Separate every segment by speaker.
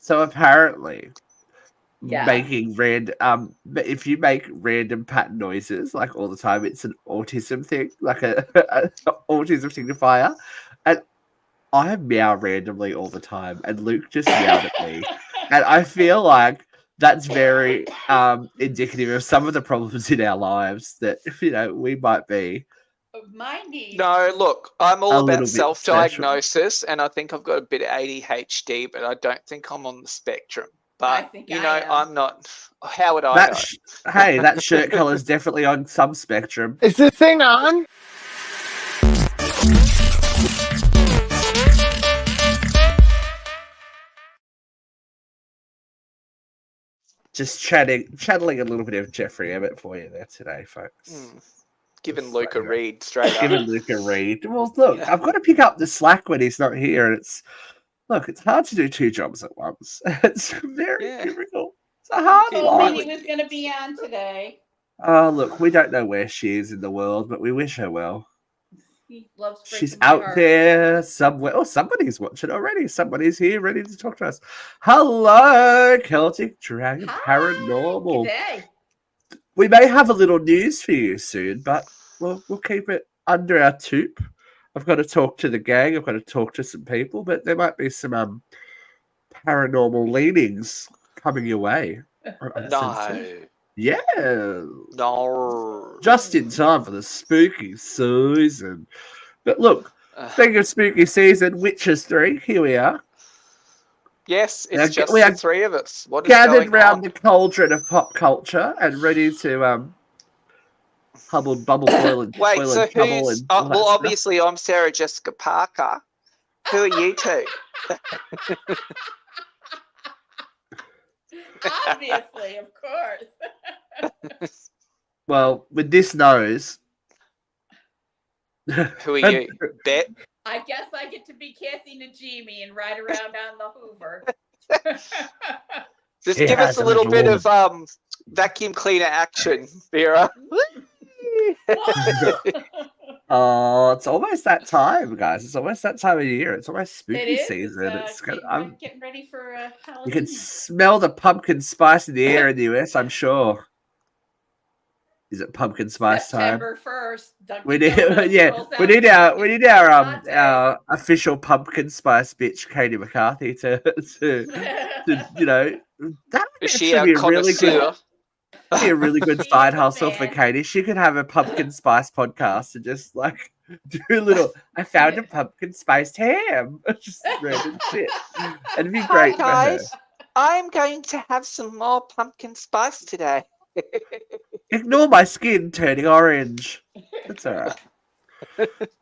Speaker 1: So apparently,
Speaker 2: Yeah.
Speaker 1: making if you make random pattern noises like all the time, it's an autism thing, like a autism signifier. And I meow randomly all the time, and Luke just meowed at me, and I feel like that's very indicative of some of the problems in our lives that we might be
Speaker 2: My niece.
Speaker 3: No, look, I'm all
Speaker 1: a
Speaker 3: about
Speaker 1: little bit special.
Speaker 3: self-diagnosis, and I think I've got a bit of ADHD, but I don't think I'm on the spectrum. But, I'm not. How would I know?
Speaker 1: Hey, that shirt color is definitely on some spectrum.
Speaker 4: Is this thing on?
Speaker 1: Just channeling a little bit of Jeffrey Emmett for you there today, folks.
Speaker 3: Giving Luke a read straight up.
Speaker 1: Giving Luke a read. Well, look, I've got to pick up the slack when he's not here, and it's hard to do two jobs at once. It's very difficult. It's a hard
Speaker 2: He
Speaker 1: life.
Speaker 2: told me he was going to be on today.
Speaker 1: Oh, look, we don't know where she is in the world, but we wish her well.
Speaker 2: He loves
Speaker 1: She's out there somewhere. Oh, somebody's watching already. Somebody's here ready to talk to us. Hello, Celtic Dragon Paranormal.
Speaker 2: G'day.
Speaker 1: We may have a little news for you soon, but we'll keep it under our toop. I've got to talk to the gang. I've got to talk to some people, but there might be some paranormal leanings coming your way.
Speaker 3: No.
Speaker 1: Yeah.
Speaker 3: No.
Speaker 1: Just in time for the spooky season. But look, speaking of spooky season, Witches 3, here we are.
Speaker 3: Yes, it's
Speaker 1: now,
Speaker 3: just
Speaker 1: we
Speaker 3: the
Speaker 1: are
Speaker 3: three of us. What is
Speaker 1: gathered
Speaker 3: going
Speaker 1: round
Speaker 3: on?
Speaker 1: the cauldron of pop culture and ready to bubble boil and
Speaker 3: Wait,
Speaker 1: boil
Speaker 3: so
Speaker 1: and bubble
Speaker 3: who's...
Speaker 1: and all that
Speaker 3: well,
Speaker 1: stuff.
Speaker 3: obviously, I'm Sarah Jessica Parker. Who are you two?
Speaker 2: Obviously, of course.
Speaker 1: Well, with this nose...
Speaker 3: Who are you? Bet?
Speaker 2: I guess I get to be Kathy Najimy and ride around on the Hoover.
Speaker 3: Just give us a little bit of vacuum cleaner action, Vera.
Speaker 1: Oh, it's almost that time, guys. It's almost that time of year. It's almost spooky season.
Speaker 2: I'm getting ready for Halloween.
Speaker 1: You can smell the pumpkin spice in the air in the US, I'm sure. Is it pumpkin spice
Speaker 2: September
Speaker 1: time?
Speaker 2: 1st.
Speaker 1: We need our official pumpkin spice bitch, Katie McCarthy, to that
Speaker 3: Is
Speaker 1: would
Speaker 3: she a
Speaker 1: be a really good. Be a really good side hustle for Katie. She could have a pumpkin spice podcast and just like do a little. I found a pumpkin spiced ham. Just random shit. It'd be great.
Speaker 3: Hi guys, I'm going to have some more pumpkin spice today.
Speaker 1: Ignore my skin turning orange. That's all right.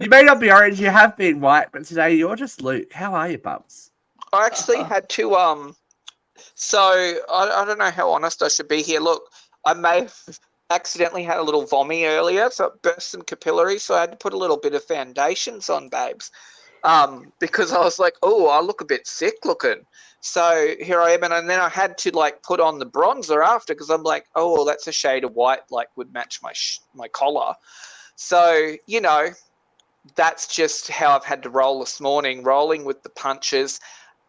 Speaker 1: You may not be orange. You have been white, but today you're just Luke. How are you, Bubs?
Speaker 3: I actually had to So I don't know how honest I should be here. Look, I may have accidentally had a little vommy earlier, so it burst some capillaries, so I had to put a little bit of foundations on, babes. Because I was like, oh, I look a bit sick looking. So here I am, and then I had to like put on the bronzer after because I'm like, oh, well, that's a shade of white, like would match my collar. So, that's just how I've had to roll this morning, rolling with the punches.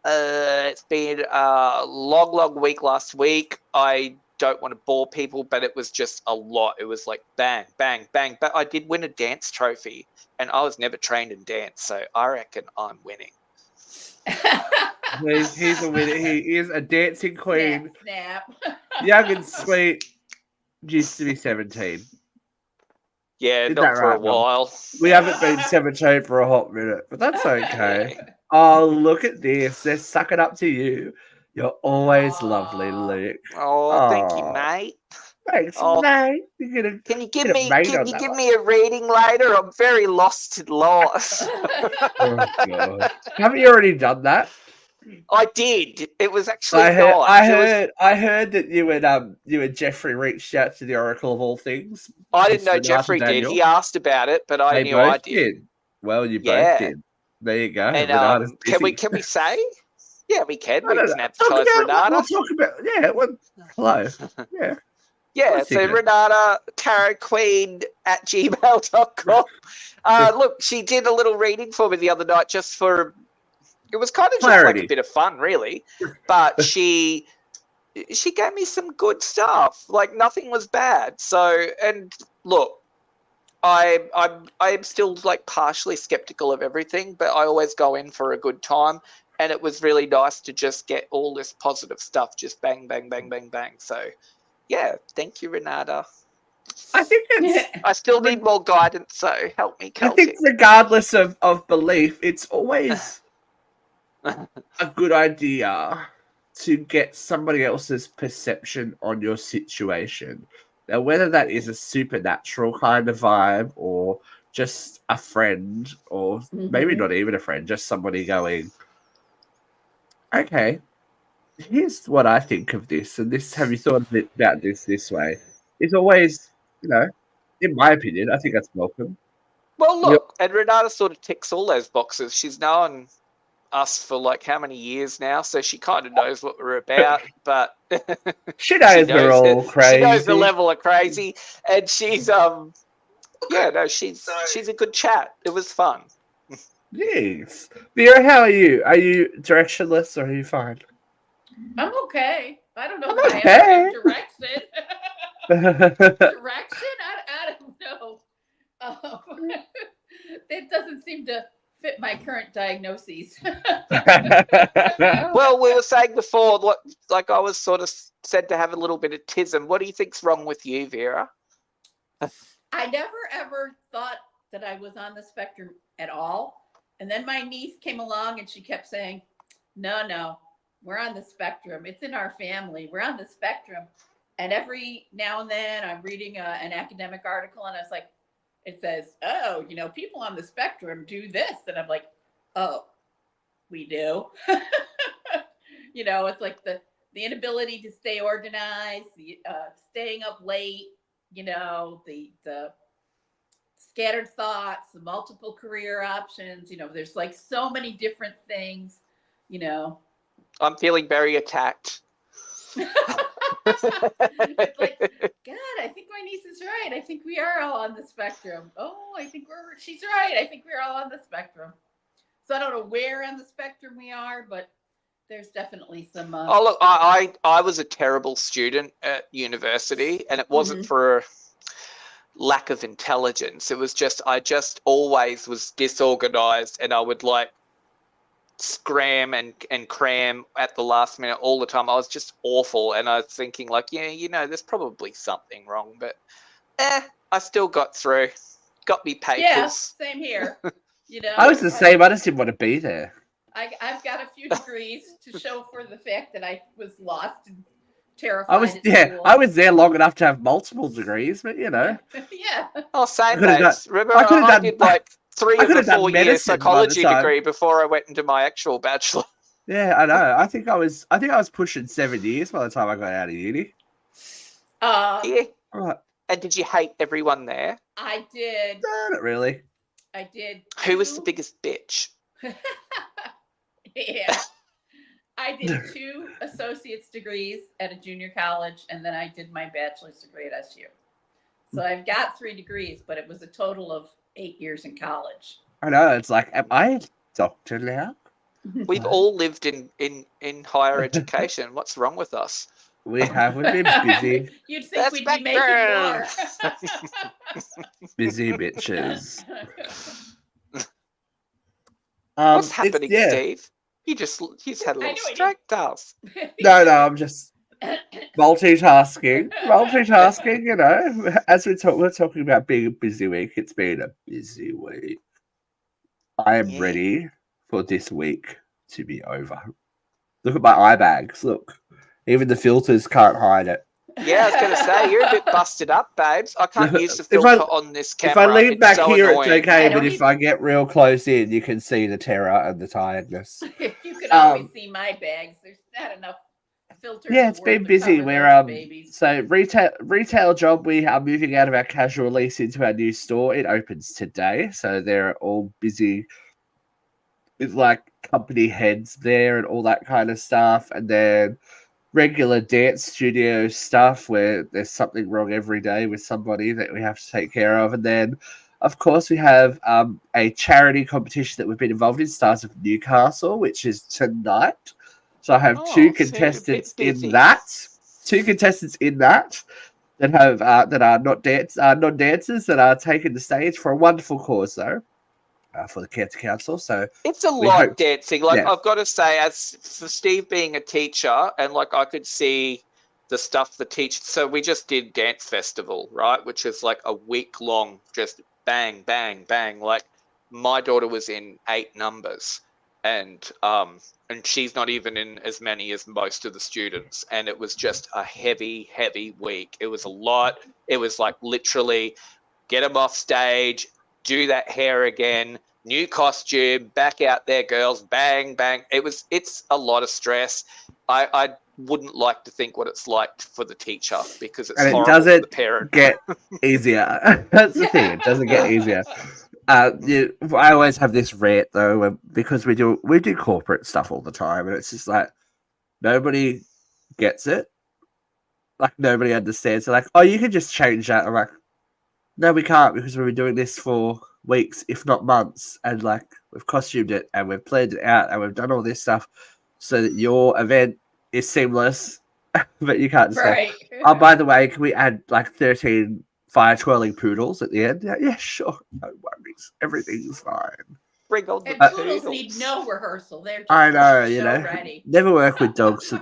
Speaker 3: It's been a long week last week. I don't want to bore people, but it was just a lot. It was like bang, bang, bang. But I did win a dance trophy, and I was never trained in dance, so I reckon I'm winning.
Speaker 1: He's a winner. He is a dancing queen.
Speaker 2: Snap.
Speaker 1: Young and sweet. Used to be 17.
Speaker 3: Yeah, not for a while.
Speaker 1: We haven't been 17 for a hot minute, but that's okay. Oh, look at this. They're sucking up to you. You're always lovely, Luke.
Speaker 3: Oh, thank you, mate.
Speaker 1: Thanks, mate.
Speaker 3: Can you give me a reading later? I'm very lost in loss.
Speaker 1: Oh, God. Haven't you already done that?
Speaker 3: I did. It was actually
Speaker 1: I heard that you and Jeffrey reached out to the Oracle of all things.
Speaker 3: I didn't know Jeffrey did. He asked about it, but I knew I did.
Speaker 1: Well, you both did. There you go.
Speaker 3: And can we say? Yeah, we can. We can advertise Renata.
Speaker 1: We'll talk about hello. Yeah.
Speaker 3: Yeah, so Renata, tarotqueen@gmail.com. Look, she did a little reading for me the other night just for It was kind of just like a bit of fun, really. But she gave me some good stuff. Like, nothing was bad. So, and look, I'm still like partially skeptical of everything, but I always go in for a good time. And it was really nice to just get all this positive stuff, just bang, bang, bang, bang, bang. So, yeah, thank you, Renata.
Speaker 1: I think it's.
Speaker 3: I still need more guidance, so help me,
Speaker 1: I
Speaker 3: Celtic.
Speaker 1: think regardless of belief, it's always a good idea to get somebody else's perception on your situation. Now, whether that is a supernatural kind of vibe or just a friend, or maybe not even a friend, just somebody going, okay, here's what I think of this, and this, have you thought about this way? It's always, in my opinion, I think that's welcome.
Speaker 3: Well, look, and Renata sort of ticks all those boxes. She's known us for like how many years now, so she kind of knows what we're about. But
Speaker 1: she knows we're all crazy.
Speaker 3: She knows the level of crazy, and she's she's a good chat. It was fun.
Speaker 1: Yes, Vera, how are you? Are you directionless or are you fine?
Speaker 2: I'm okay. I don't know if I have direction. Direction? I don't know. It doesn't seem to fit my current diagnoses.
Speaker 3: Well, we were saying before, like I was sort of said to have a little bit of tism. What do you think's wrong with you, Vera?
Speaker 2: I never ever thought that I was on the spectrum at all. And then my niece came along and she kept saying, no, we're on the spectrum. It's in our family. We're on the spectrum. And every now and then I'm reading an academic article and I was like, it says, oh, people on the spectrum do this. And I'm like, oh, we do. It's like the inability to stay organized, the staying up late, the scattered thoughts, the multiple career options. There's like so many different things,
Speaker 3: I'm feeling very attacked.
Speaker 2: It's like, God, I think my niece is right. I think we are all on the spectrum. Oh, she's right. I think we're all on the spectrum. So I don't know where on the spectrum we are, but there's definitely some.
Speaker 3: Oh, look, I was a terrible student at university, and it wasn't for lack of intelligence. It was just, I just always was disorganized, and I would like scram and cram at the last minute all the time. I was just awful, and I was thinking like, there's probably something wrong, but I still got through. Got me papers.
Speaker 2: Yeah, same here.
Speaker 1: I was the same. I just didn't want to be there.
Speaker 2: I've got a few degrees to show for the fact that I was lost and terrified.
Speaker 1: I was there long enough to have multiple degrees, but
Speaker 2: Yeah.
Speaker 3: Oh, same days. Remember, I did like 3 of the 4 year psychology degree before I went into my actual bachelor.
Speaker 1: Yeah, I know. I think I was pushing 7 years by the time I got out of uni.
Speaker 3: Yeah.
Speaker 1: Right.
Speaker 3: And did you hate everyone there?
Speaker 2: I did.
Speaker 1: No, not really.
Speaker 2: I did.
Speaker 3: Who was the biggest bitch?
Speaker 2: Yeah. I did 2 associate's degrees at a junior college, and then I did my bachelor's degree at SU. So I've got 3 degrees, but it was a total of 8 years in college.
Speaker 1: I know. It's like, am I a doctor now?
Speaker 3: We've all lived in higher education. What's wrong with us?
Speaker 1: We haven't been busy.
Speaker 2: You'd think we'd be making more.
Speaker 1: Busy bitches.
Speaker 3: What's happening, Steve? You just had a little stroke, Dove.
Speaker 1: No, I'm just multitasking. As we're talking about being a busy week. It's been a busy week. I am ready for this week to be over. Look at my eye bags. Look, even the filters can't hide it.
Speaker 3: Yeah, I was going to say, you're a bit busted up, babes. I can't use the filter on this camera.
Speaker 1: If I lean back here,
Speaker 3: annoying.
Speaker 1: it's okay, but if I get real close in, you can see the terror and the tiredness.
Speaker 2: You can always see my bags. There's not enough filters.
Speaker 1: Yeah, it's been busy. So retail job, we are moving out of our casual lease into our new store. It opens today, so they're all busy with like company heads there and all that kind of stuff, and then regular dance studio stuff where there's something wrong every day with somebody that we have to take care of. And then Of course, we have a charity competition that we've been involved in, Stars of Newcastle, which is tonight. So I have
Speaker 3: Oh,
Speaker 1: two
Speaker 3: so a bit
Speaker 1: contestants in
Speaker 3: busy.
Speaker 1: that. Two contestants in that have that are not non-dancers that are taking the stage for a wonderful cause, though, for the Cancer Council. So
Speaker 3: It's a
Speaker 1: we
Speaker 3: lot
Speaker 1: hope-
Speaker 3: dancing. Like
Speaker 1: yeah.
Speaker 3: I've got to say, as for Steve being a teacher, and like I could see the stuff the teach. So we just did dance festival, right? Which is like a week long, just bang, bang, bang. Like my daughter was in 8 numbers, and she's not even in as many as most of the students. And it was just a heavy, heavy week. It was a lot. It was like literally get them off stage, do that hair again, new costume, back out there, girls, bang, bang. It's a lot of stress. I wouldn't like to think what it's like for the teacher because it's
Speaker 1: And it
Speaker 3: horrible for the
Speaker 1: doesn't
Speaker 3: parent.
Speaker 1: get easier. That's the thing. It doesn't get easier. I always have this rant though, because we do corporate stuff all the time, and it's just like nobody gets it. Like nobody understands. They're like, "Oh, you can just change that." I'm like, "No, we can't because we've been doing this for weeks, if not months, and like we've costumed it and we've planned it out and we've done all this stuff so that your event is seamless." But you can't just go,
Speaker 2: Right.
Speaker 1: "Oh, by the way, can we add like 13 fire twirling poodles at the end?" Yeah, sure. No worries. Everything's fine.
Speaker 3: Bring on the
Speaker 2: And poodles need no rehearsal. They're just
Speaker 1: I know,
Speaker 2: ready.
Speaker 1: never work with dogs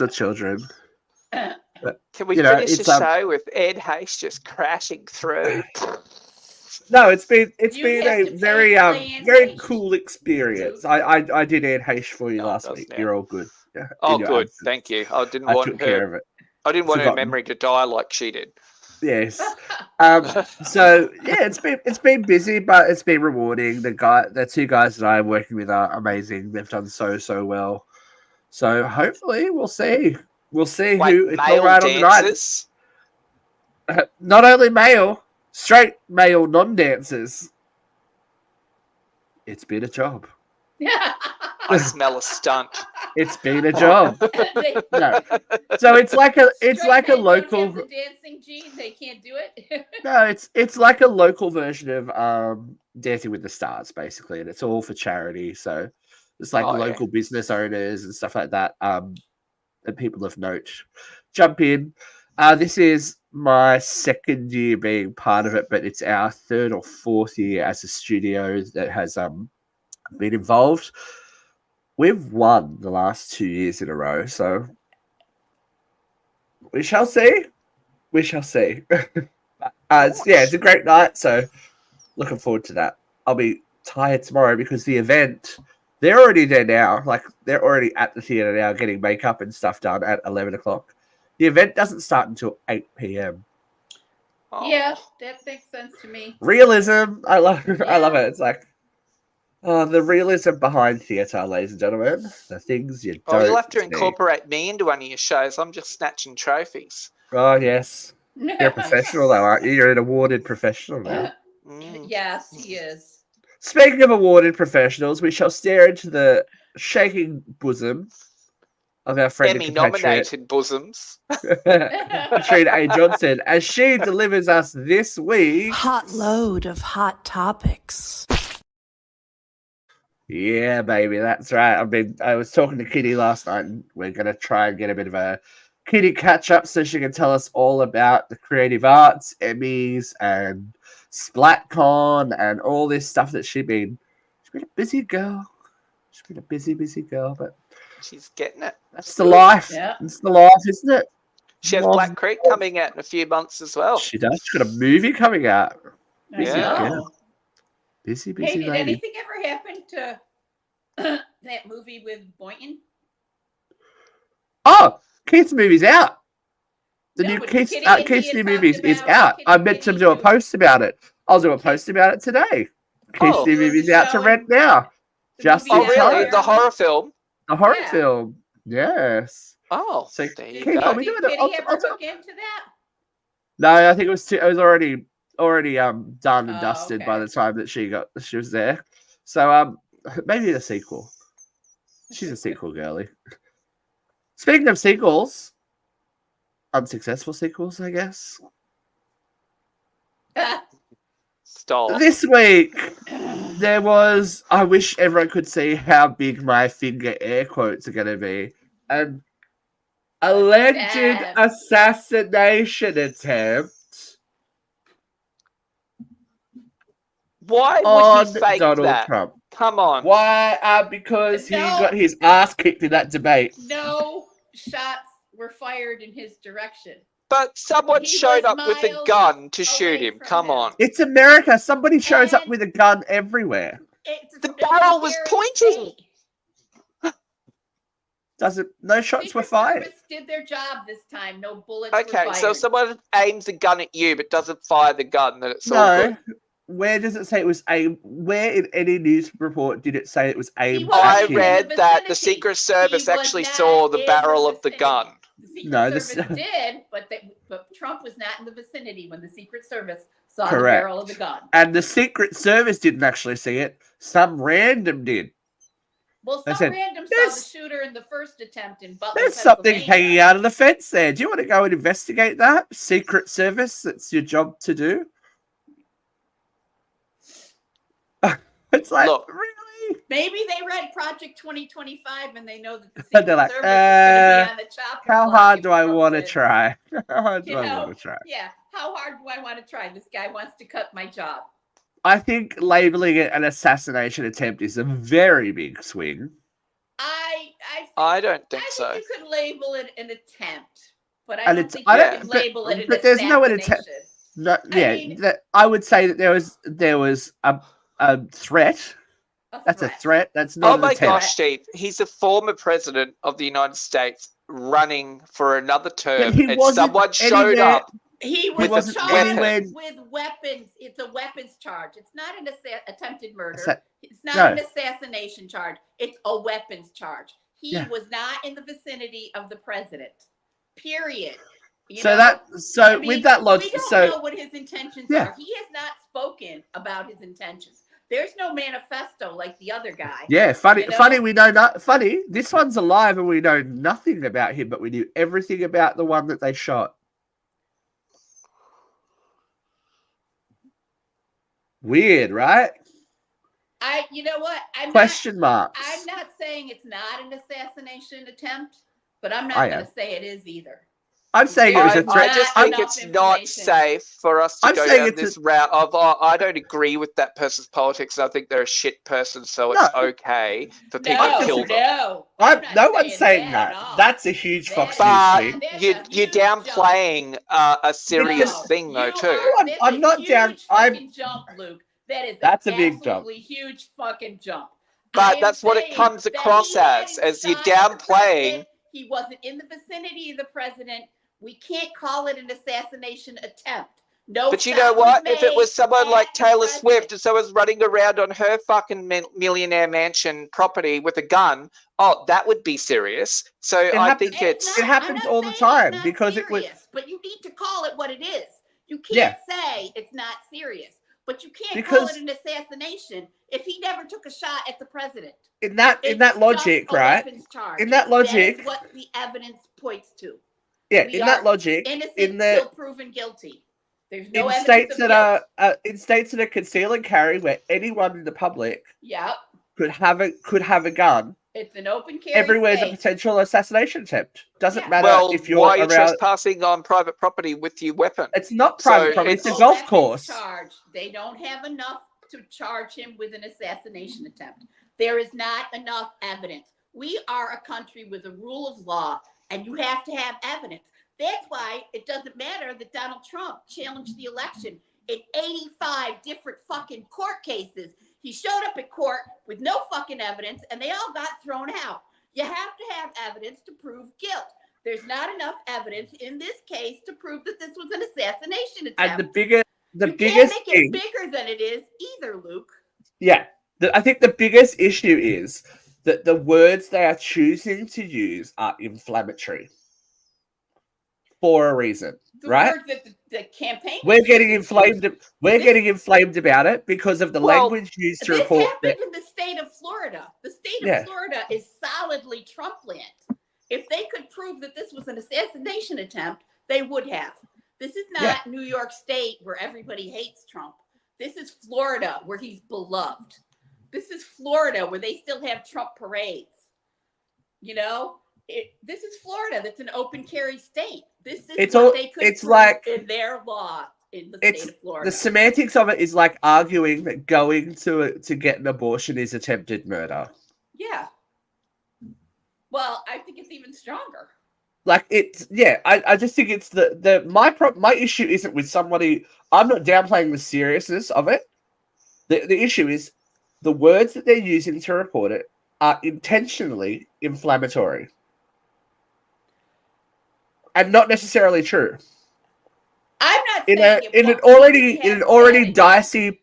Speaker 1: or children. But,
Speaker 3: Can we
Speaker 1: you know,
Speaker 3: finish the
Speaker 1: it's
Speaker 3: show with Ed Hayes just crashing through?
Speaker 1: no, it's been
Speaker 2: You'd have
Speaker 1: a
Speaker 2: to
Speaker 1: very
Speaker 2: play
Speaker 1: very
Speaker 2: Anne
Speaker 1: cool experience. I did Anne Heche for you
Speaker 3: Oh,
Speaker 1: last
Speaker 3: does
Speaker 1: week.
Speaker 3: now.
Speaker 1: You're all good. Yeah,
Speaker 3: Oh,
Speaker 1: in your
Speaker 3: good.
Speaker 1: absence.
Speaker 3: Thank you. I didn't
Speaker 1: I
Speaker 3: want
Speaker 1: took care of
Speaker 3: her.
Speaker 1: it.
Speaker 3: I didn't want her
Speaker 1: Forgotten.
Speaker 3: memory to die like she did.
Speaker 1: Yes. So yeah, it's been busy, but it's been rewarding. The 2 guys that I'm working with are amazing. They've done so well. So hopefully we'll see. We'll see
Speaker 3: Wait,
Speaker 1: who it's all
Speaker 3: male
Speaker 1: right on the night.
Speaker 3: dancers?
Speaker 1: Not only male, straight male non-dancers. It's been a job.
Speaker 3: I smell a stunt.
Speaker 1: It's been a job. No. So it's like a
Speaker 2: Straight men
Speaker 1: local.
Speaker 2: don't have the dancing gene. They can't do it.
Speaker 1: No, it's like a local version of Dancing with the Stars, basically, and it's all for charity. So it's like
Speaker 3: Oh, yeah.
Speaker 1: local business owners and stuff like that, and people of note jump in. This is my 2nd year being part of it, but it's our 3rd or 4th year as a studio that has been involved. We've won the last 2 years in a row, so we shall see. We shall see. It's a great night, so looking forward to that. I'll be tired tomorrow because the event, they're already there now. Like, they're already at the theatre now getting makeup and stuff done at 11 o'clock. The event doesn't start until 8 p.m.
Speaker 3: Oh.
Speaker 2: Yeah, that makes sense to me.
Speaker 1: Realism. I love it.
Speaker 2: Yeah.
Speaker 1: It's like, the realism behind theatre, ladies and gentlemen. The things you don't
Speaker 3: You'll have to
Speaker 1: see.
Speaker 3: incorporate me into one of your shows. I'm just snatching trophies.
Speaker 1: Oh, yes. You're a professional, though, aren't you? You're an awarded professional now.
Speaker 2: Yes, he is.
Speaker 1: Speaking of awarded professionals, we shall stare into the shaking bosom of our friend and compatriot,
Speaker 3: Emmy-nominated bosoms.
Speaker 1: Katrina A. Johnson, as she delivers us this week.
Speaker 4: Hot load of hot topics.
Speaker 1: Yeah, baby, that's right. I was talking to Kitty last night, and we're gonna try and get a bit of a Kitty catch up so she can tell us all about the creative arts, Emmys, and SplatCon, and all this stuff that she's been a busy girl. She's been a busy girl, but
Speaker 3: She's getting it.
Speaker 1: that's the life.
Speaker 2: Yeah.
Speaker 1: It's the life, isn't it?
Speaker 3: She has
Speaker 1: Love-
Speaker 3: Black Creek coming out in a few months as well.
Speaker 1: She does. She's got a movie coming out.
Speaker 2: I
Speaker 3: Yeah.
Speaker 2: know.
Speaker 1: Busy
Speaker 2: Hey, did
Speaker 1: lady.
Speaker 2: anything ever happen to that movie with Boynton?
Speaker 1: Oh, Keith's movie's out. The
Speaker 2: No,
Speaker 1: new
Speaker 2: but
Speaker 1: Keith's,
Speaker 2: Kitty and
Speaker 1: Keith's
Speaker 2: me
Speaker 1: new
Speaker 2: had
Speaker 1: movie
Speaker 2: talked
Speaker 1: is
Speaker 2: about
Speaker 1: out.
Speaker 2: Kitty
Speaker 1: I
Speaker 2: and
Speaker 1: meant to
Speaker 2: me
Speaker 1: do a
Speaker 2: too.
Speaker 1: post about it. I'll do a
Speaker 2: Okay.
Speaker 1: post about it today. Keith's
Speaker 3: Oh.
Speaker 1: new
Speaker 2: Doing
Speaker 1: movie's
Speaker 2: the
Speaker 1: out to
Speaker 2: show
Speaker 1: rent
Speaker 2: and
Speaker 1: now.
Speaker 2: the
Speaker 1: Just
Speaker 2: movie
Speaker 1: in
Speaker 3: Oh,
Speaker 2: down
Speaker 3: really?
Speaker 2: there.
Speaker 3: The horror film?
Speaker 1: The horror
Speaker 2: Yeah.
Speaker 1: film. Yes.
Speaker 3: Oh,
Speaker 1: So,
Speaker 3: there you
Speaker 1: Keith,
Speaker 3: go.
Speaker 1: I'll be
Speaker 2: Did
Speaker 1: doing it.
Speaker 2: Kitty ever
Speaker 1: I'll do
Speaker 2: hook into that?
Speaker 1: No, I think it was already done and
Speaker 2: Oh,
Speaker 1: dusted by
Speaker 2: okay.
Speaker 1: the time that she was there. So maybe the sequel. She's a sequel girly. Speaking of sequels, unsuccessful sequels, I guess.
Speaker 3: Stop.
Speaker 1: This week, there was, I wish everyone could see how big my finger air quotes are going to be, an alleged
Speaker 2: Bad.
Speaker 1: assassination attempt
Speaker 3: Why would
Speaker 1: on
Speaker 3: he fake
Speaker 1: Donald
Speaker 3: that?
Speaker 1: Trump.
Speaker 3: Come on.
Speaker 1: Why? Because he
Speaker 2: No.
Speaker 1: got his ass kicked in that debate.
Speaker 2: No shots were fired in his direction.
Speaker 3: But someone
Speaker 2: He
Speaker 3: showed
Speaker 2: was
Speaker 3: up with a
Speaker 2: miles
Speaker 3: gun to shoot
Speaker 2: away
Speaker 3: him.
Speaker 2: from
Speaker 3: Come
Speaker 2: him.
Speaker 3: on.
Speaker 1: It's America. Somebody shows up
Speaker 2: And-
Speaker 1: with a gun everywhere.
Speaker 3: The barrel was pointing.
Speaker 1: No shots were fired.
Speaker 2: Service did their job this time. No bullets
Speaker 3: Okay,
Speaker 2: were fired.
Speaker 3: so if someone aims a gun at you but doesn't fire the gun, then it's all
Speaker 1: No.
Speaker 3: good.
Speaker 1: Where does it say it was aimed? Where in any news report did it say it was aimed
Speaker 2: wasn't
Speaker 3: I
Speaker 1: at
Speaker 2: in
Speaker 1: him?
Speaker 3: read
Speaker 2: the
Speaker 3: that the
Speaker 2: vicinity.
Speaker 3: Secret Service
Speaker 2: He was
Speaker 3: actually
Speaker 2: not
Speaker 3: saw the
Speaker 2: in
Speaker 3: barrel of the
Speaker 2: vicinity.
Speaker 3: gun.
Speaker 2: The Secret
Speaker 1: No, this-
Speaker 2: Service did, but Trump was not in the vicinity when the Secret Service saw
Speaker 1: Correct.
Speaker 2: the barrel of the gun.
Speaker 1: And the Secret Service didn't actually see it. Some random did.
Speaker 2: Well,
Speaker 1: They
Speaker 2: some
Speaker 1: said,
Speaker 2: random saw
Speaker 1: "There's-
Speaker 2: the shooter in the first attempt in Butler,
Speaker 1: There's something
Speaker 2: Pennsylvania.
Speaker 1: hanging out of the fence there. Do you want to go and investigate that? Secret Service, it's your job to do. It's like,
Speaker 3: Look.
Speaker 1: really?
Speaker 2: Maybe they read Project 2025 and they know that the
Speaker 1: And
Speaker 2: Secret
Speaker 1: they're like,
Speaker 2: Service is going to be on the chopping
Speaker 1: How
Speaker 2: block
Speaker 1: hard
Speaker 2: if
Speaker 1: do I
Speaker 2: Trump
Speaker 1: want to
Speaker 2: wins.
Speaker 1: try? How hard do
Speaker 2: You
Speaker 1: I
Speaker 2: know?
Speaker 1: want to try?
Speaker 2: Yeah, how hard do I want to try? This guy wants to cut my job.
Speaker 1: I think labeling it an assassination attempt is a very big swing.
Speaker 3: I don't think
Speaker 2: I
Speaker 3: so.
Speaker 2: think you could label it an attempt, but I
Speaker 1: And
Speaker 2: don't
Speaker 1: it's-
Speaker 2: think
Speaker 1: I
Speaker 2: you
Speaker 1: don't-
Speaker 2: could
Speaker 1: but-
Speaker 2: label it an
Speaker 1: but there's no way to
Speaker 2: assassination.
Speaker 1: No,
Speaker 2: I
Speaker 1: yeah,
Speaker 2: mean-
Speaker 1: I would say that there was a threat. That's a threat. That's not
Speaker 3: Oh
Speaker 1: an
Speaker 3: my
Speaker 1: attempt.
Speaker 3: gosh, Steve. He's a former president of the United States running for another term,
Speaker 1: he
Speaker 3: and
Speaker 1: wasn't
Speaker 3: someone showed
Speaker 1: anywhere-
Speaker 3: up.
Speaker 2: He
Speaker 3: With
Speaker 2: was
Speaker 3: a
Speaker 2: charged
Speaker 3: weapon.
Speaker 2: with weapons. It's a weapons charge. It's not an attempted murder.
Speaker 1: Assa-
Speaker 2: It's not
Speaker 1: no.
Speaker 2: an assassination charge. It's a weapons charge. He
Speaker 1: Yeah.
Speaker 2: was not in the vicinity of the president. Period. You
Speaker 1: So
Speaker 2: know?
Speaker 1: that
Speaker 2: I mean,
Speaker 1: with that logic,
Speaker 2: we don't
Speaker 1: so
Speaker 2: know what his intentions
Speaker 1: Yeah.
Speaker 2: are. He has not spoken about his intentions. There's no manifesto like the other guy.
Speaker 1: yeah, funny,
Speaker 2: You know?
Speaker 1: funny. We know not funny. This one's alive, and we know nothing about him, but we knew everything about the one that they shot. Weird, right?
Speaker 2: You know what?
Speaker 1: Question marks.
Speaker 2: I'm not saying it's not an assassination attempt, but I'm not
Speaker 1: I
Speaker 2: going
Speaker 1: am.
Speaker 2: to say it is either.
Speaker 1: I'm saying it was a
Speaker 2: There's
Speaker 1: threat.
Speaker 3: I just
Speaker 2: not
Speaker 3: think
Speaker 2: enough
Speaker 3: it's not
Speaker 2: information.
Speaker 3: safe for us to
Speaker 1: I'm
Speaker 3: go
Speaker 1: saying
Speaker 3: down
Speaker 1: it's a-
Speaker 3: this route of, I don't agree with that person's politics. I think they're a shit person, so it's
Speaker 1: No.
Speaker 3: okay for people to kill them.
Speaker 2: No. I'm not
Speaker 1: No one's saying
Speaker 2: at
Speaker 1: that.
Speaker 2: all.
Speaker 1: That's a huge
Speaker 2: That
Speaker 1: Fox
Speaker 2: is
Speaker 1: News
Speaker 3: But
Speaker 1: thing.
Speaker 2: That's
Speaker 3: you're
Speaker 2: a huge
Speaker 3: downplaying a serious
Speaker 2: No,
Speaker 3: thing, though,
Speaker 2: you
Speaker 3: too.
Speaker 2: are-
Speaker 1: I'm- I'm not down-
Speaker 2: Huge
Speaker 1: I'm-
Speaker 2: fucking jump, Luke. That is
Speaker 1: That's
Speaker 2: an
Speaker 1: a big jump.
Speaker 2: absolutely huge fucking jump.
Speaker 3: But
Speaker 2: I am
Speaker 3: that's what it
Speaker 2: saying
Speaker 3: comes
Speaker 2: that
Speaker 3: across
Speaker 2: he hadn't
Speaker 3: as you're
Speaker 2: shot at the
Speaker 3: downplaying.
Speaker 2: president. He wasn't in the vicinity of the president. We can't call it an assassination attempt. No.
Speaker 3: But you
Speaker 2: shot
Speaker 3: know what?
Speaker 2: was
Speaker 3: If it was
Speaker 2: made
Speaker 3: someone
Speaker 2: at
Speaker 3: like
Speaker 2: the
Speaker 3: Taylor
Speaker 2: president.
Speaker 3: Swift and someone's running around on her fucking millionaire mansion property with a gun, that would be serious. So I
Speaker 1: happens-
Speaker 3: think
Speaker 2: It's
Speaker 3: it's.
Speaker 1: It
Speaker 2: not-
Speaker 1: happens
Speaker 2: I'm not
Speaker 1: all the
Speaker 2: saying it's
Speaker 1: time
Speaker 2: not
Speaker 1: because it was-
Speaker 2: serious, but you need to call it what it is. You can't
Speaker 1: Yeah.
Speaker 2: say it's not serious, but you can't
Speaker 1: Because-
Speaker 2: call it an assassination if he never took a shot at the president.
Speaker 1: In that
Speaker 2: It's
Speaker 1: logic,
Speaker 2: just a
Speaker 1: right?
Speaker 2: weapons charge.
Speaker 1: In that logic,
Speaker 2: that is what the evidence points to.
Speaker 1: yeah.
Speaker 2: we
Speaker 1: In
Speaker 2: are
Speaker 1: that logic,
Speaker 2: Innocent
Speaker 1: in the
Speaker 2: till proven guilty. There's no
Speaker 1: in
Speaker 2: evidence
Speaker 1: states
Speaker 2: of
Speaker 1: that
Speaker 2: guilt.
Speaker 1: are in states that are conceal and carry, where anyone in the public
Speaker 2: Yep,
Speaker 1: could have a gun,
Speaker 2: it's an open carry.
Speaker 1: everywhere's a
Speaker 2: state.
Speaker 1: potential assassination attempt. Doesn't
Speaker 2: Yeah.
Speaker 1: matter
Speaker 3: Well,
Speaker 1: if you're
Speaker 3: why are you
Speaker 1: around.
Speaker 3: trespassing on private property with your weapon?
Speaker 1: It's not private
Speaker 3: So
Speaker 1: property. It's a
Speaker 3: it's-
Speaker 1: golf
Speaker 2: Weapons
Speaker 1: course.
Speaker 2: Charge. They don't have enough to charge him with an assassination attempt. There is not enough evidence. We are a country with a rule of law, and you have to have evidence. That's why it doesn't matter that Donald Trump challenged the election in 85 different fucking court cases. He showed up at court with no fucking evidence, and they all got thrown out. You have to have evidence to prove guilt. There's not enough evidence in this case to prove that this was an assassination attempt.
Speaker 1: And the
Speaker 2: you
Speaker 1: biggest
Speaker 2: can't make
Speaker 1: thing,
Speaker 2: it bigger than it is either, Luke.
Speaker 1: yeah. I think the biggest issue is that the words they are choosing to use are inflammatory for a reason,
Speaker 2: The
Speaker 1: right?
Speaker 2: word that the campaign.
Speaker 1: We're
Speaker 2: is
Speaker 1: getting
Speaker 2: using.
Speaker 1: inflamed. We're
Speaker 2: This-
Speaker 1: getting inflamed about it because of the
Speaker 3: Well,
Speaker 1: language used to
Speaker 2: This
Speaker 1: report
Speaker 2: happened
Speaker 1: that.
Speaker 2: in the state of Florida. The state of
Speaker 1: Yeah.
Speaker 2: Florida is solidly Trump land. If they could prove that this was an assassination attempt, they would have. This is not
Speaker 1: Yeah.
Speaker 2: New York State where everybody hates Trump. This is Florida, where he's beloved. This is Florida, where they still have Trump parades. You know, this is Florida. That's an open carry state. This is what they could prove in their law in the state of Florida.
Speaker 1: The semantics of it is like arguing that going to get an abortion is attempted murder.
Speaker 2: Yeah. Well, I think it's even stronger.
Speaker 1: Like I just think it's my issue isn't with somebody. I'm not downplaying the seriousness of it. The issue is the words that they're using to report it are intentionally inflammatory and not necessarily true.
Speaker 2: I'm not
Speaker 1: in an already dicey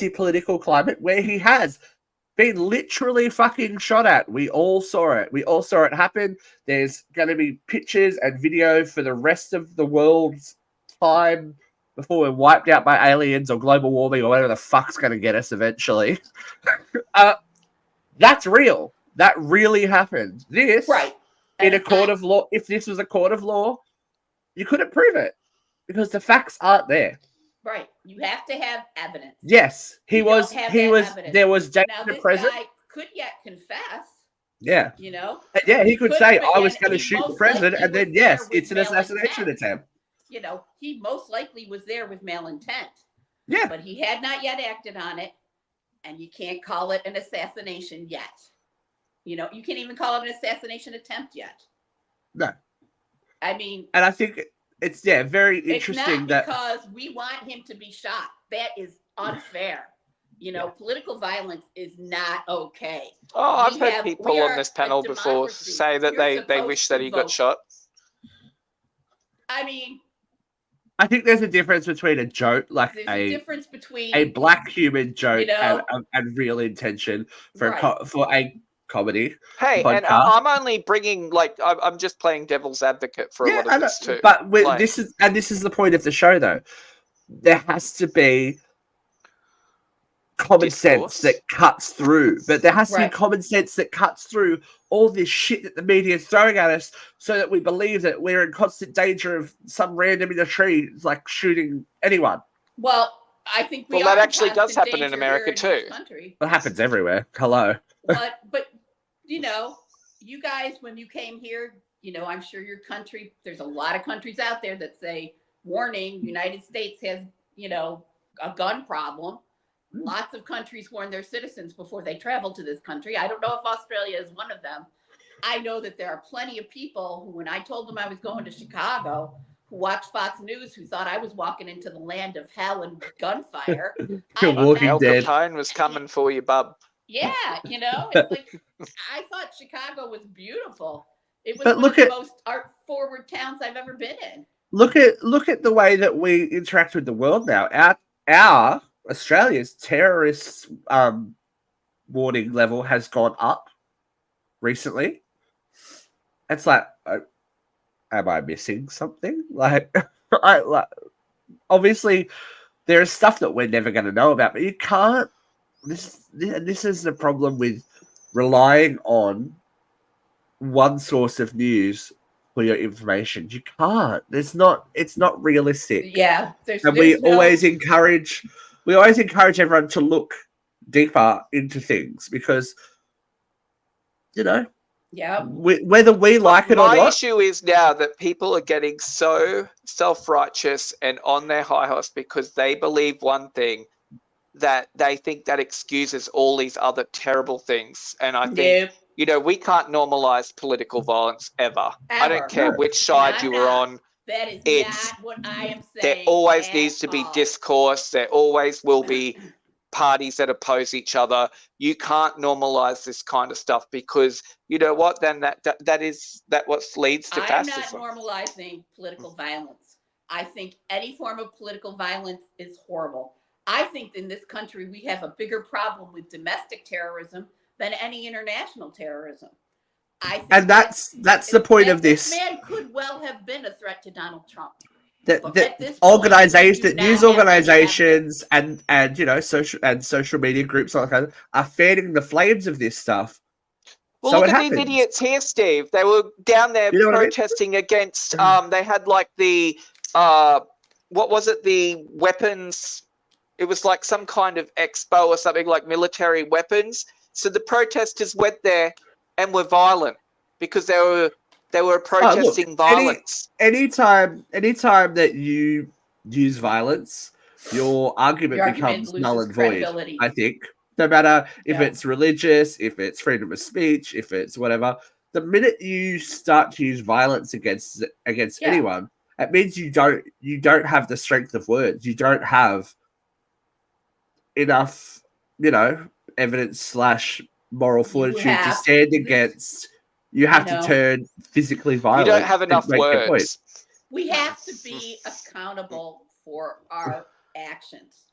Speaker 1: political climate where he has been literally fucking shot at. We all saw it. We all saw it happen. There's going to be pictures and video for the rest of the world's time before we're wiped out by aliens or global warming or whatever the fuck's going to get us eventually. That's real. That really happened. This,
Speaker 2: right.
Speaker 1: In a court of law, if this was a court of law, you couldn't prove it because the facts aren't there.
Speaker 2: Right. You have to have evidence.
Speaker 1: Yes, there was danger present.
Speaker 2: This guy could yet confess.
Speaker 1: Yeah.
Speaker 2: You know?
Speaker 1: Yeah, he could say, I was going to shoot the president, and then, yes, it's an assassination attempt.
Speaker 2: You know, he most likely was there with malintent.
Speaker 1: Yeah.
Speaker 2: But he had not yet acted on it, and you can't call it an assassination yet. You know, you can't even call it an assassination attempt yet.
Speaker 1: No.
Speaker 2: I mean...
Speaker 1: And I think it's, very interesting
Speaker 2: it's not because we want him to be shot. That is unfair. You know, political violence is not okay.
Speaker 3: Oh, I've heard people on this panel before say that they wish that he got shot.
Speaker 2: I mean...
Speaker 1: I think there's a difference between a joke, like a black human joke, and real intention for a comedy.
Speaker 3: Hey, podcast. And I'm only bringing I'm just playing devil's advocate for a lot of this too.
Speaker 1: But this is the point of the show, though. There has to be common sense that cuts through, but there has to be common sense that cuts through all this shit that the media is throwing at us, so that we believe that we're in constant danger of some random in a tree like shooting anyone.
Speaker 2: Well, I think
Speaker 3: that actually does happen in America too.
Speaker 1: It happens everywhere. Hello.
Speaker 2: But you know, you guys, when you came here, you know, I'm sure your country. There's a lot of countries out there that say, "Warning: United States has, you know, a gun problem." Lots of countries warn their citizens before they travel to this country. I don't know if Australia is one of them. I know that there are plenty of people who, when I told them I was going to Chicago, who watched Fox News, who thought I was walking into the land of hell and gunfire.
Speaker 3: Al Capone was coming for you, bub.
Speaker 2: Yeah, you know, it's like I thought Chicago was beautiful. It was one of the most art-forward towns I've ever been in.
Speaker 1: Look at the way that we interact with the world now. Our Australia's terrorist warning level has gone up recently. It's like, am I missing something? Obviously, there is stuff that we're never going to know about, but you can't. This is the problem with relying on one source of news for your information. You can't. It's not realistic.
Speaker 2: Yeah,
Speaker 1: we always encourage everyone to look deeper into things because, you know, whether we like it or not.
Speaker 3: My issue is now that people are getting so self-righteous and on their high horse because they believe one thing that they think that excuses all these other terrible things. And I think, you know, we can't normalize political violence ever. I don't care which side you were on.
Speaker 2: That is not what I am saying.
Speaker 3: There always needs to be discourse. There always will be parties that oppose each other. You can't normalize this kind of stuff because you know what? Then that what leads to fascism.
Speaker 2: I'm not normalizing political violence. I think any form of political violence is horrible. I think in this country we have a bigger problem with domestic terrorism than any international terrorism.
Speaker 1: And that's the point of this.
Speaker 2: This man could well have been a threat to Donald Trump.
Speaker 1: News organizations and you know social media groups like that are fanning the flames of this stuff.
Speaker 3: Well, look at these idiots here, Steve. They were down there protesting against. They had like the what was it? The weapons It was like some kind of expo or something, like military weapons. So the protesters went there and were violent because they were protesting violence.
Speaker 1: Anytime that you use violence, your argument becomes null
Speaker 2: loses
Speaker 1: and void.
Speaker 2: credibility.
Speaker 1: I think no matter if
Speaker 2: Yeah.
Speaker 1: it's religious, if it's freedom of speech, if it's whatever, the minute you start to use violence against
Speaker 2: Yeah.
Speaker 1: anyone, it means you don't have the strength of words. You don't have enough, evidence / moral fortitude to stand against. You have to turn physically violent.
Speaker 3: You don't have enough words.
Speaker 2: We have to be accountable for our actions,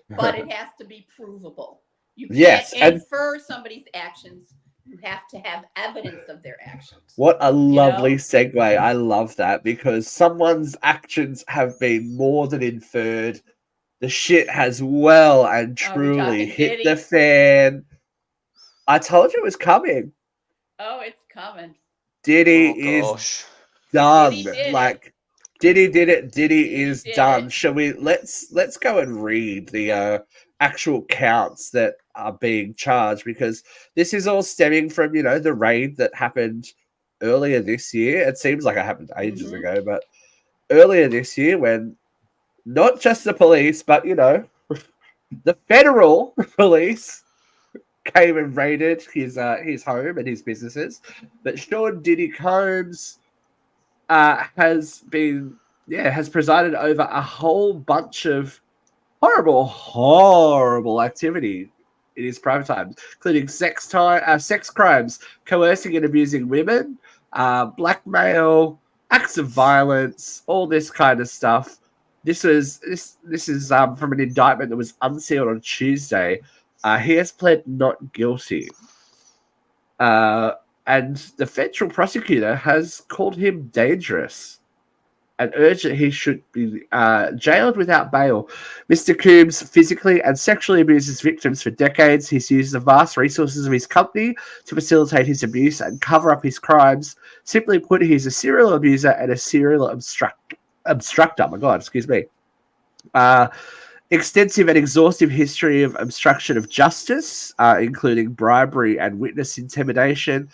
Speaker 2: but it has to be provable. You can't infer somebody's actions. You have to have evidence of their actions.
Speaker 1: What a lovely segue. I love that, because someone's actions have been more than inferred. The shit has well and truly hit the fan. I told you it was coming.
Speaker 2: Oh, it's coming.
Speaker 1: Diddy is done. Diddy did it. Diddy is done. Shall we? Let's go and read the actual counts that are being charged, because this is all stemming from the raid that happened earlier this year. It seems like it happened ages ago, but earlier this year, when not just the police, but the federal police came and raided his home and his businesses. But Sean Diddy Combs has presided over a whole bunch of horrible activity in his private time, including sex crimes, coercing and abusing women, blackmail, acts of violence, all this kind of stuff. This is from an indictment that was unsealed on Tuesday. He has pled not guilty, and the federal prosecutor has called him dangerous and urged that he should be jailed without bail. Mr. Coombs physically and sexually abuses victims for decades. He's used the vast resources of his company to facilitate his abuse and cover up his crimes. Simply put, he's a serial abuser and a serial obstructor. My God, excuse me. Extensive and exhaustive history of obstruction of justice, including bribery and witness intimidation.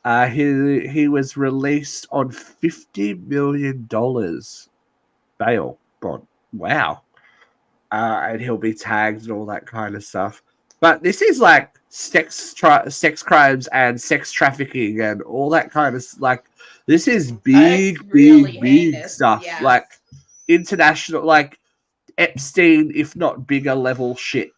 Speaker 1: He was released on $50 million bail bond. Wow. And he'll be tagged and all that kind of stuff. But this is like sex crimes and sex trafficking and all that kind of this is big stuff.
Speaker 2: Yes.
Speaker 1: Like international, like Epstein, if not bigger level shit.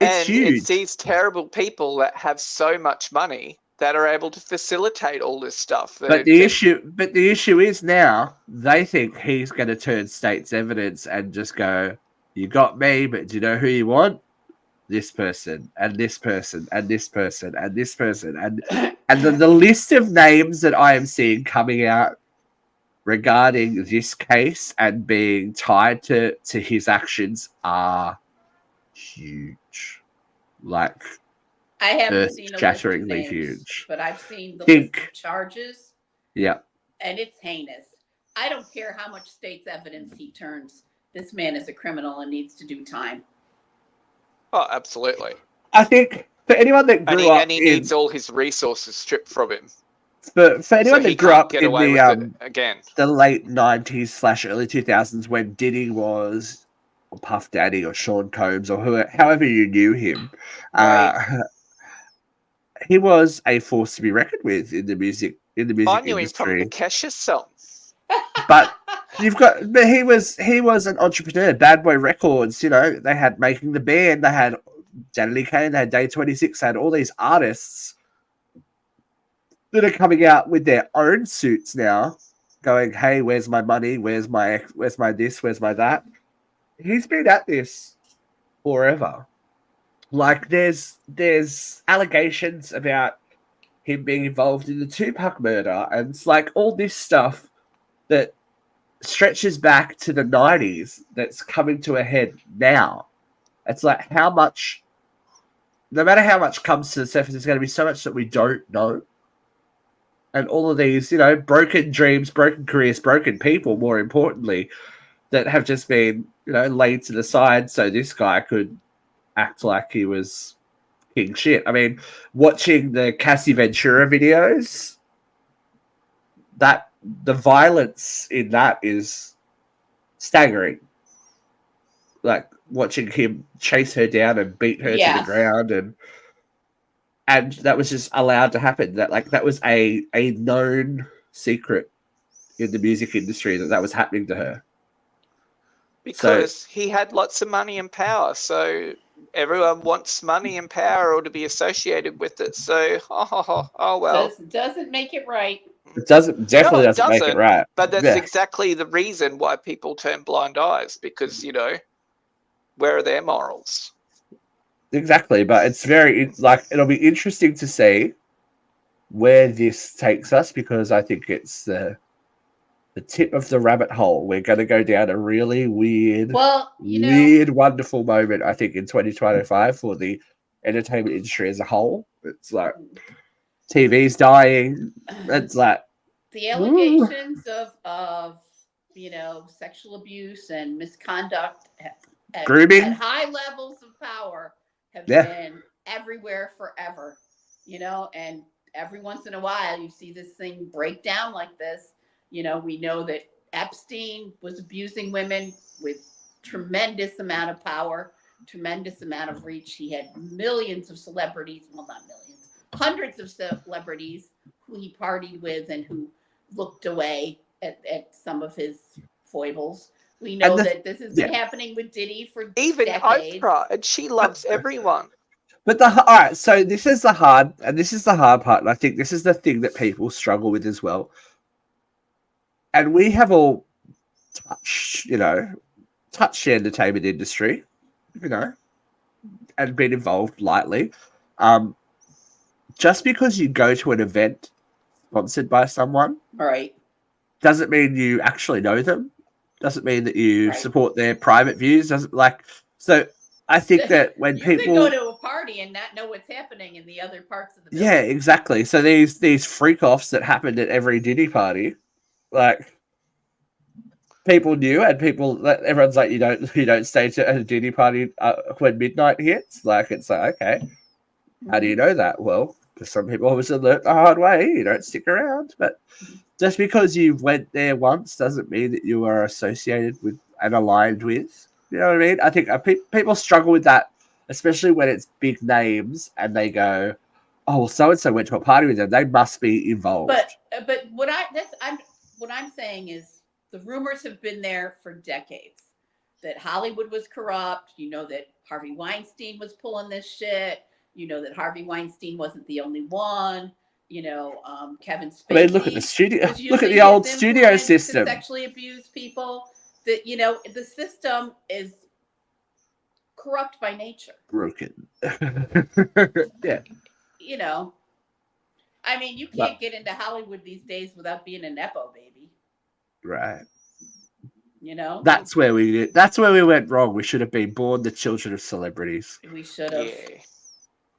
Speaker 1: It's huge.
Speaker 3: It's these terrible people that have so much money that are able to facilitate all this stuff.
Speaker 1: But the issue is now they think he's going to turn state's evidence and just go, "You got me, but do you know who you want? This person and this person and this person and this person and the list of names that I am seeing coming out regarding this case and being tied to his actions are huge, like
Speaker 2: I haven't seen a list of names,
Speaker 1: huge.
Speaker 2: but I've seen the list of charges.
Speaker 1: Yeah,
Speaker 2: and it's heinous. I don't care how much state's evidence he turns. This man is a criminal and needs to do time.
Speaker 3: Oh, absolutely.
Speaker 1: I think for anyone that grew up,
Speaker 3: and he needs all his resources stripped from him.
Speaker 1: For anyone that grew up in
Speaker 3: the
Speaker 1: late 90s / early 2000s, when Diddy was Puff Daddy or Sean Combs or however you knew him,
Speaker 2: Right.
Speaker 1: He was a force to be reckoned with in the music industry.
Speaker 3: I knew him from the Kesha song.
Speaker 1: But he was an entrepreneur. Bad Boy Records, they had Making the Band, they had Danny Kane, they had Day 26, they had all these artists that are coming out with their own suits now, going, "Hey, where's my money? Where's my this? Where's my that?" He's been at this forever. Like there's allegations about him being involved in the Tupac murder, and it's like all this stuff that stretches back to the 90s that's coming to a head now. It's like no matter how much comes to the surface, there's going to be so much that we don't know. And all of these, broken dreams, broken careers, broken people, more importantly, that have just been, laid to the side so this guy could act like he was king shit. I mean, watching the Cassie Ventura videos, that the violence in that is staggering. Like watching him chase her down and beat her to the
Speaker 2: Yes.
Speaker 1: ground, and that was just allowed to happen. That was a known secret in the music industry that was happening to her.
Speaker 3: Because he had lots of money and power, so everyone wants money and power or to be associated with it. So, oh well.
Speaker 2: Doesn't make it right.
Speaker 1: It doesn't make it right.
Speaker 3: But that's exactly the reason why people turn blind eyes, because, where are their morals?
Speaker 1: Exactly, but it's it'll be interesting to see where this takes us, because I think it's the tip of the rabbit hole. We're going to go down a really weird, wonderful moment, I think, in 2025 for the entertainment industry as a whole. It's like TV's dying. It's like
Speaker 2: the allegations of sexual abuse and misconduct
Speaker 1: grooming
Speaker 2: at high levels of power have been everywhere forever, and every once in a while you see this thing break down like this. We know that Epstein was abusing women with tremendous amount of power, tremendous amount of reach. He had millions of celebrities, well, not millions, hundreds of celebrities who he partied with and who looked away at some of his foibles. We know that this has been happening with Diddy for
Speaker 3: even
Speaker 2: decades.
Speaker 3: Oprah, and she loves everyone.
Speaker 1: But all right, so this is the hard part, and I think this is the thing that people struggle with as well. And we have all touched the entertainment industry, and been involved lightly. Just because you go to an event sponsored by someone,
Speaker 2: right, doesn't
Speaker 1: mean you actually know them. Doesn't mean that you support their private views. So I think that when
Speaker 2: you
Speaker 1: people
Speaker 2: can go to a party and not know what's happening in the other parts of the building.
Speaker 1: Yeah, exactly. So these freak offs that happened at every Diddy party, like people knew, and everyone's like, you don't stay to a Diddy party when midnight hits. Like, it's like, okay, how do you know that? Well, because some people obviously learned the hard way. You don't stick around, but just because you went there once doesn't mean that you are associated with and aligned with. You know what I mean? I think people struggle with that, especially when it's big names and they go, "Oh, well, so and so went to a party with them; they must be involved."
Speaker 2: But what I'm saying is the rumors have been there for decades that Hollywood was corrupt. That Harvey Weinstein was pulling this shit. That Harvey Weinstein wasn't the only one. Kevin Spacey.
Speaker 1: I mean, look at the studio. Look at the old studio system.
Speaker 2: To sexually abuse people. That the system is corrupt by nature.
Speaker 1: Broken. Yeah.
Speaker 2: I mean, you can't get into Hollywood these days without being a nepo baby.
Speaker 1: Right.
Speaker 2: That's
Speaker 1: where we went wrong. We should have been born the children of celebrities.
Speaker 2: We should have.
Speaker 3: Yeah.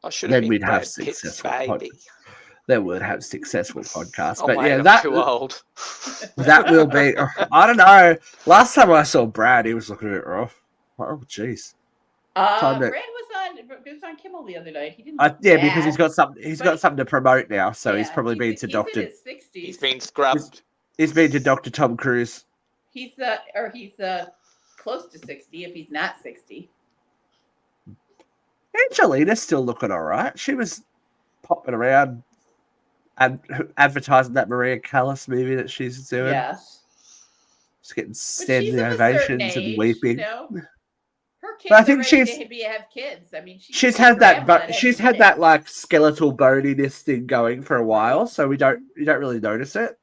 Speaker 3: I should have.
Speaker 1: Then
Speaker 3: we'd
Speaker 1: have successful
Speaker 3: baby.
Speaker 1: Then we'd have successful podcasts.
Speaker 3: Oh,
Speaker 1: but
Speaker 3: mate,
Speaker 1: yeah,
Speaker 3: I'm too old.
Speaker 1: That will be. I don't know. Last time I saw Brad, he was looking a bit rough. Oh, jeez.
Speaker 2: Brad was on Kimmel the other night. He didn't.
Speaker 1: Because he's got something. He's got something to promote now, so he's probably been to Doctor.
Speaker 2: In his 60s.
Speaker 3: He's been scrubbed.
Speaker 1: He's been to Dr. Tom Cruise.
Speaker 2: He's close to 60 if he's not 60.
Speaker 1: Angelina's still looking all right. She was popping around and advertising that Maria Callas movie that she's doing.
Speaker 2: Yes.
Speaker 1: She's getting standing ovations and weeping.
Speaker 2: Her kids
Speaker 1: but I think
Speaker 2: have kids. I mean,
Speaker 1: she's had that, but she's had that like skeletal boniness thing going for a while, so you don't really notice it.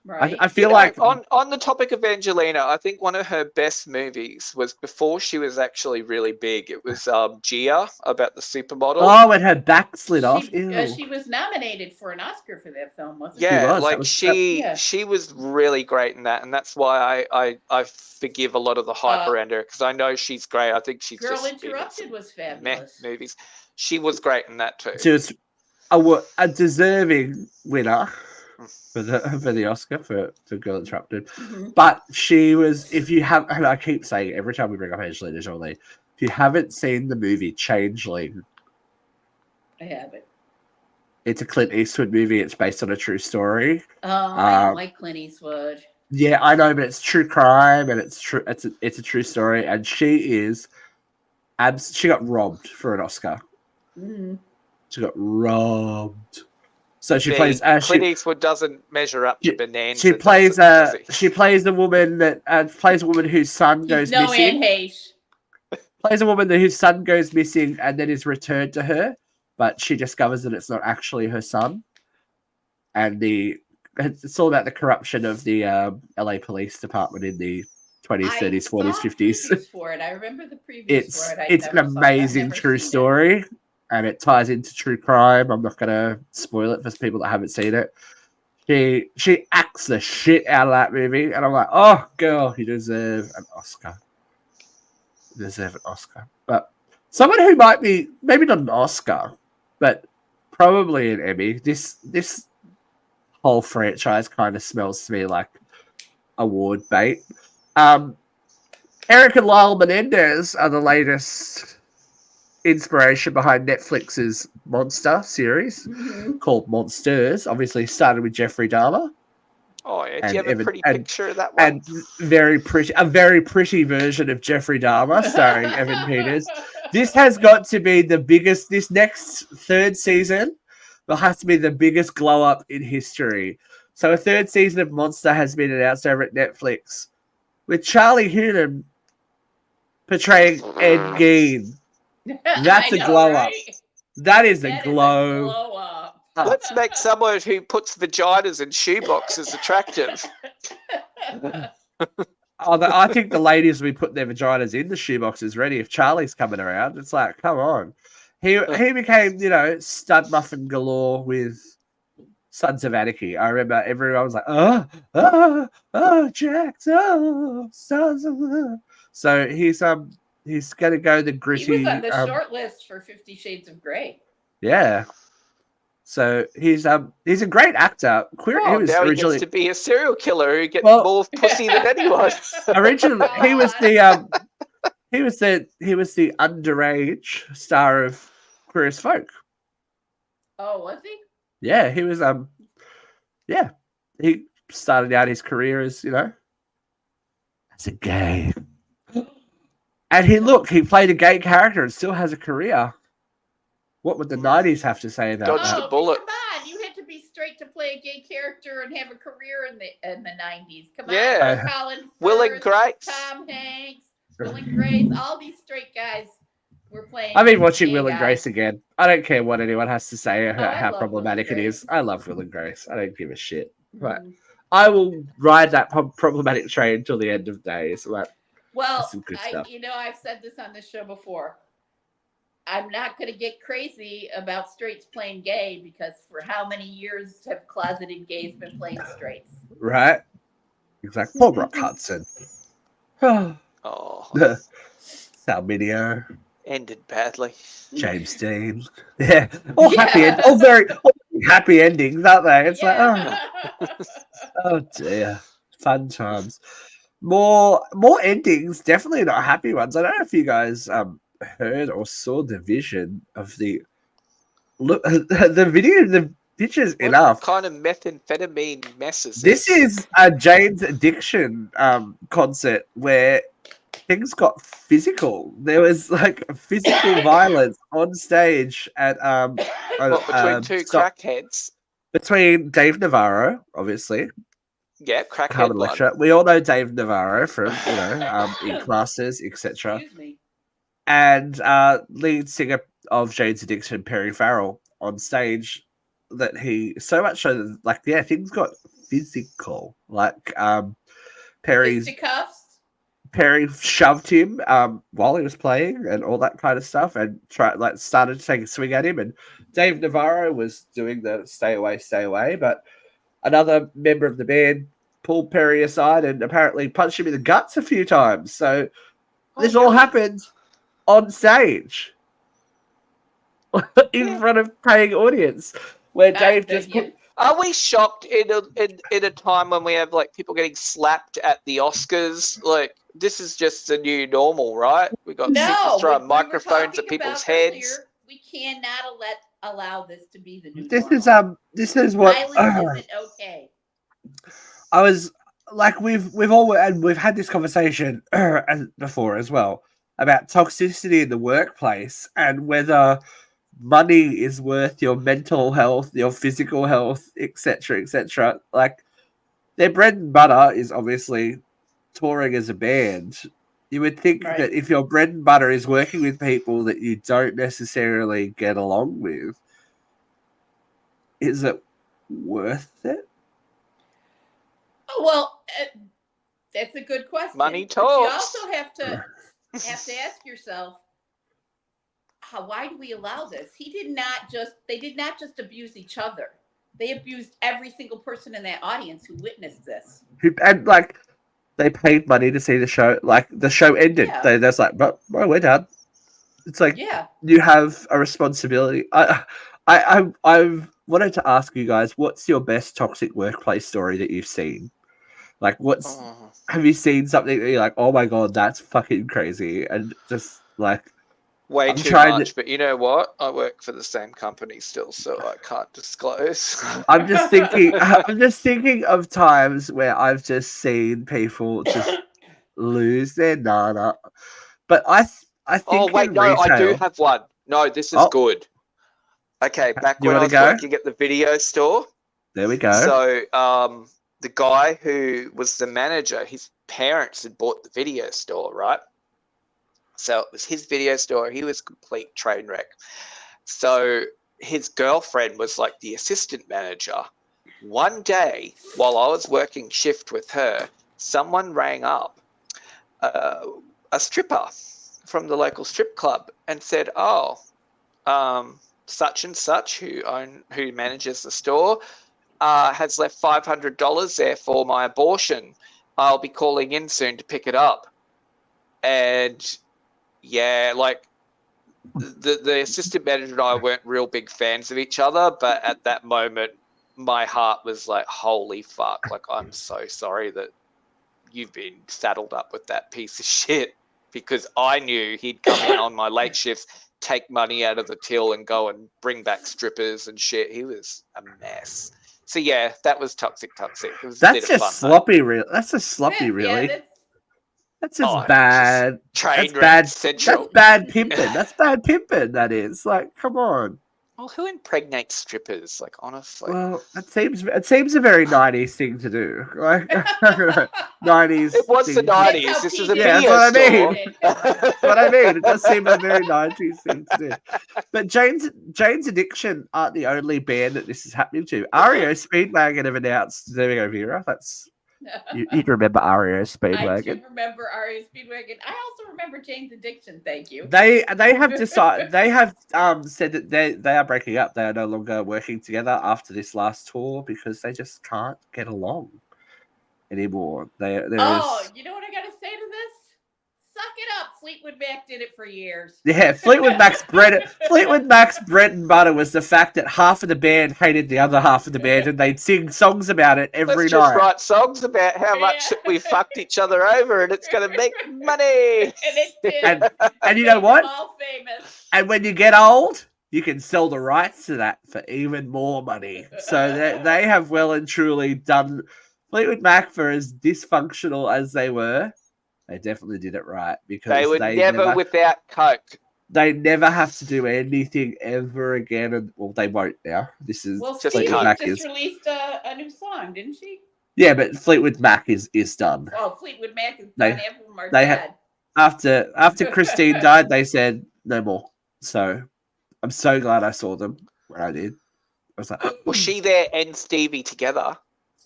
Speaker 2: Right.
Speaker 1: I feel like
Speaker 3: on the topic of Angelina, I think one of her best movies was before she was actually really big. It was Gia, about the supermodel.
Speaker 1: Oh, and her back slid off.
Speaker 2: She was nominated for an Oscar for that film, wasn't she?
Speaker 3: Yeah, she was really great in that, and that's why I forgive a lot of the hype around her, because I know she's great. I think she's
Speaker 2: Girl Interrupted was fabulous.
Speaker 3: Movies. She was great in that too.
Speaker 1: She was a deserving winner for the Oscar for Girl Interrupted.
Speaker 2: Mhm.
Speaker 1: But she was, if you have, and I keep saying it every time we bring up Angelina Jolie, if you haven't seen the movie Changeling,
Speaker 2: I have it.
Speaker 1: it's a Clint Eastwood movie. It's based on a true story.
Speaker 2: Oh, I don't like Clint Eastwood.
Speaker 1: Yeah, I know, but it's true crime and it's true. It's a true story, and she is, she got robbed for an Oscar.
Speaker 2: Mhm.
Speaker 1: She got robbed. So she
Speaker 3: See,
Speaker 1: plays.
Speaker 3: Clint Eastwood doesn't measure up to Bonanza.
Speaker 1: She plays
Speaker 3: does he?
Speaker 1: she plays a woman that plays a woman whose son goes
Speaker 2: No
Speaker 1: missing.
Speaker 2: Anne Heche.
Speaker 1: Plays a woman whose son goes missing and then is returned to her, but she discovers that it's not actually her son. And it's all about the corruption of the LA Police Department in the 20s, 30s, 40s, 50s.
Speaker 2: Previews for it. I remember the previews for it.
Speaker 1: It's an amazing true story, and it ties into true crime. I'm not going to spoil it for people that haven't seen it. She acts the shit out of that movie, and I'm like, oh, girl, you deserve an Oscar. You deserve an Oscar. But someone who might be, maybe not an Oscar, but probably an Emmy, this whole franchise kind of smells to me like award bait. Eric and Lyle Menendez are the latest inspiration behind Netflix's monster series called Monsters. Obviously started with Jeffrey Dahmer.
Speaker 3: Oh, yeah. Do you have a pretty picture of that one?
Speaker 1: And a very pretty version of Jeffrey Dahmer starring Evan Peters. This has got to be the biggest, this next third season will have to be the biggest glow up in history. So a third season of Monster has been announced over at Netflix with Charlie Hunnam portraying Ed Gein. That's a glow up. That is a glow
Speaker 2: up.
Speaker 3: Let's make someone who puts vaginas in shoeboxes attractive.
Speaker 1: I think the ladies will be putting their vaginas in the shoeboxes ready if Charlie's coming around. It's like, come on. He became, stud muffin galore with Sons of Anarchy. I remember everyone was like, Jax, Sons of. So he's going to go the gritty.
Speaker 2: He was on the short list for 50 Shades of Grey.
Speaker 1: Yeah. So he's a great actor.
Speaker 3: He gets to be a serial killer who gets more pussy than anyone.
Speaker 1: Originally, he was the underage star of Queer as Folk.
Speaker 2: Oh, was he?
Speaker 1: Yeah, he was. Yeah, he started out his career as as a gay, and he played a gay character and still has a career. What would the 90s have to say about
Speaker 3: Dodged
Speaker 1: that?
Speaker 3: a bullet.
Speaker 2: Come on, you had to be straight to play a gay character and have a career in the 90s. Come
Speaker 3: Yeah.
Speaker 2: on, Colin Firth,
Speaker 3: Will and Grace,
Speaker 2: Tom Hanks, Will and Grace, all these straight guys were playing.
Speaker 1: I've been watching Will and
Speaker 2: guys.
Speaker 1: Grace again. I don't care what anyone has to say about
Speaker 2: I
Speaker 1: how
Speaker 2: love
Speaker 1: problematic
Speaker 2: Will
Speaker 1: it
Speaker 2: and
Speaker 1: is. I love Will and Grace. I don't give a shit. Right.
Speaker 2: Mhm.
Speaker 1: I will ride that problematic train till the end of days. Like,
Speaker 2: Well,
Speaker 1: some good stuff.
Speaker 2: I've said this on this show before. I'm not going to get crazy about straights playing gay because for how many years have closeted gays been playing straights?
Speaker 1: Right? Exactly. Paul Brock Hudson.
Speaker 3: Oh,
Speaker 1: Salminio.
Speaker 3: ended badly.
Speaker 1: James Dean. Yeah. All very happy endings, aren't they? It's like, oh dear. Fun times. More endings, definitely not happy ones. I don't know if you guys heard or saw the vision of the video, the pictures
Speaker 3: What
Speaker 1: enough.
Speaker 3: kind of methamphetamine mess is
Speaker 1: This is a Jane's Addiction concert where things got physical. There was like physical violence on stage at
Speaker 3: between two crackheads.
Speaker 1: Between Dave Navarro, obviously.
Speaker 3: Yeah, crackhead
Speaker 1: Carmen
Speaker 3: one.
Speaker 1: Electra. We all know Dave Navarro from in classes, etc.
Speaker 2: Excuse me.
Speaker 1: And lead singer of Jane's Addiction, Perry Farrell, on stage. That he so much so that, like, yeah, things got physical. Like Perry shoved him while he was playing and all that kind of stuff, and started to take a swing at him. And Dave Navarro was doing the stay away, but another member of the band pulled Perry aside and apparently punched him in the guts a few times. So this all happened on stage in front of paying audience, where Dave just
Speaker 3: Are we shocked in a time when we have like people getting slapped at the Oscars? Like this is just the new normal, right? We got people
Speaker 2: No,
Speaker 3: throwing
Speaker 2: what we were
Speaker 3: microphones at
Speaker 2: talking
Speaker 3: people's
Speaker 2: about
Speaker 3: heads.
Speaker 2: earlier, we cannot allow this to be the new
Speaker 1: This
Speaker 2: normal.
Speaker 1: is what
Speaker 2: Violence isn't okay.
Speaker 1: I was like. We've had this conversation before as well about toxicity in the workplace and whether money is worth your mental health, your physical health, etc., etc. Like their bread and butter is obviously touring as a band. You would think
Speaker 2: Right.
Speaker 1: that if your bread and butter is working with people that you don't necessarily get along with, is it worth it?
Speaker 2: Oh, well, that's a good question.
Speaker 3: Money
Speaker 2: But you
Speaker 3: talks.
Speaker 2: also have to ask yourself, why do we allow this? They did not just abuse each other. They abused every single person in that audience who witnessed this.
Speaker 1: And like they paid money to see the show. Like the show ended.
Speaker 2: Yeah.
Speaker 1: They're just like, but well, we're done. It's like
Speaker 2: Yeah.
Speaker 1: you have a responsibility. I've wanted to ask you guys, what's your best toxic workplace story that you've seen? Like, have you seen something that you're like, oh my god, that's fucking crazy, and just like
Speaker 3: Way
Speaker 1: I'm
Speaker 3: too
Speaker 1: trying
Speaker 3: much, but you know what? I work for the same company still, so I can't disclose.
Speaker 1: I'm just thinking. I'm just thinking of times where I've just seen people just lose their nana. But I think
Speaker 3: Oh wait,
Speaker 1: in
Speaker 3: no, I do
Speaker 1: retail.
Speaker 3: have one. No, this is
Speaker 1: Oh,
Speaker 3: good. Okay, back
Speaker 1: you
Speaker 3: when I
Speaker 1: want to
Speaker 3: was
Speaker 1: go?
Speaker 3: working at the video store.
Speaker 1: There we go.
Speaker 3: So the guy who was the manager, his parents had bought the video store, right? So it was his video store. He was a complete train wreck. So his girlfriend was like the assistant manager. One day, while I was working shift with her, someone rang up a stripper from the local strip club and said, "Oh, such and such who manages the store has left $500 there for my abortion. I'll be calling in soon to pick it up." And yeah, like the assistant manager and I weren't real big fans of each other, but at that moment, my heart was like, holy fuck, like I'm so sorry that you've been saddled up with that piece of shit, because I knew he'd come in on my late shifts, take money out of the till and go and bring back strippers and shit. He was a mess. So yeah, that was toxic. It was a bit
Speaker 1: That's
Speaker 3: of
Speaker 1: just
Speaker 3: fun.
Speaker 1: sloppy, real. That's just sloppy,
Speaker 2: Yeah,
Speaker 1: really. That's just
Speaker 3: Oh,
Speaker 1: bad.
Speaker 3: Train
Speaker 1: That's
Speaker 3: wreck
Speaker 1: bad.
Speaker 3: central.
Speaker 1: That's bad pimping. That's bad pimping. That is like, come on.
Speaker 3: Well, who impregnates strippers? Like, honestly.
Speaker 1: Well, it seems a very '90s thing to do. Like '90s.
Speaker 3: It was the
Speaker 1: thing to-
Speaker 3: 90s. This is a
Speaker 1: Yeah,
Speaker 3: video
Speaker 1: that's what I
Speaker 3: store.
Speaker 1: mean. That's what I mean. It does seem a very '90s thing to do. But Jane's Addiction aren't the only band that this is happening to. REO Speedwagon have announced. There we go, Vera. That's you'd remember REO
Speaker 2: I
Speaker 1: Speedwagon.
Speaker 2: do remember REO Speedwagon. I also remember Jane's Addiction. Thank you.
Speaker 1: They have decided. They have said that they are breaking up. They are no longer working together after this last tour because they just can't get along anymore. There is.
Speaker 2: You know what I got to say to this? Suck it up. Fleetwood Mac did it for years.
Speaker 1: Yeah, Fleetwood Mac's bread and butter was the fact that half of the band hated the other half of the band, and they'd sing songs about it every
Speaker 3: Let's
Speaker 1: night.
Speaker 3: just write songs about how much we fucked each other over, and it's going to make money.
Speaker 2: And it did.
Speaker 1: And you know what?
Speaker 2: All famous.
Speaker 1: And when you get old, you can sell the rights to that for even more money. So they have well and truly done Fleetwood Mac, for as dysfunctional as they were. They definitely did it right because
Speaker 3: They were never without Coke.
Speaker 1: They never have to do anything ever again, and well, they won't now. This is
Speaker 3: Just
Speaker 2: Stevie
Speaker 1: Fleetwood Mac
Speaker 2: just
Speaker 1: is
Speaker 2: released a new song, didn't she?
Speaker 1: yeah, but Fleetwood Mac is done.
Speaker 2: Oh, Fleetwood Mac is
Speaker 1: They-
Speaker 2: done. Everyone are
Speaker 1: they
Speaker 2: dead.
Speaker 1: After Christine died, they said no more. So I'm so glad I saw them when I did. I was like,
Speaker 3: Was she there and Stevie together?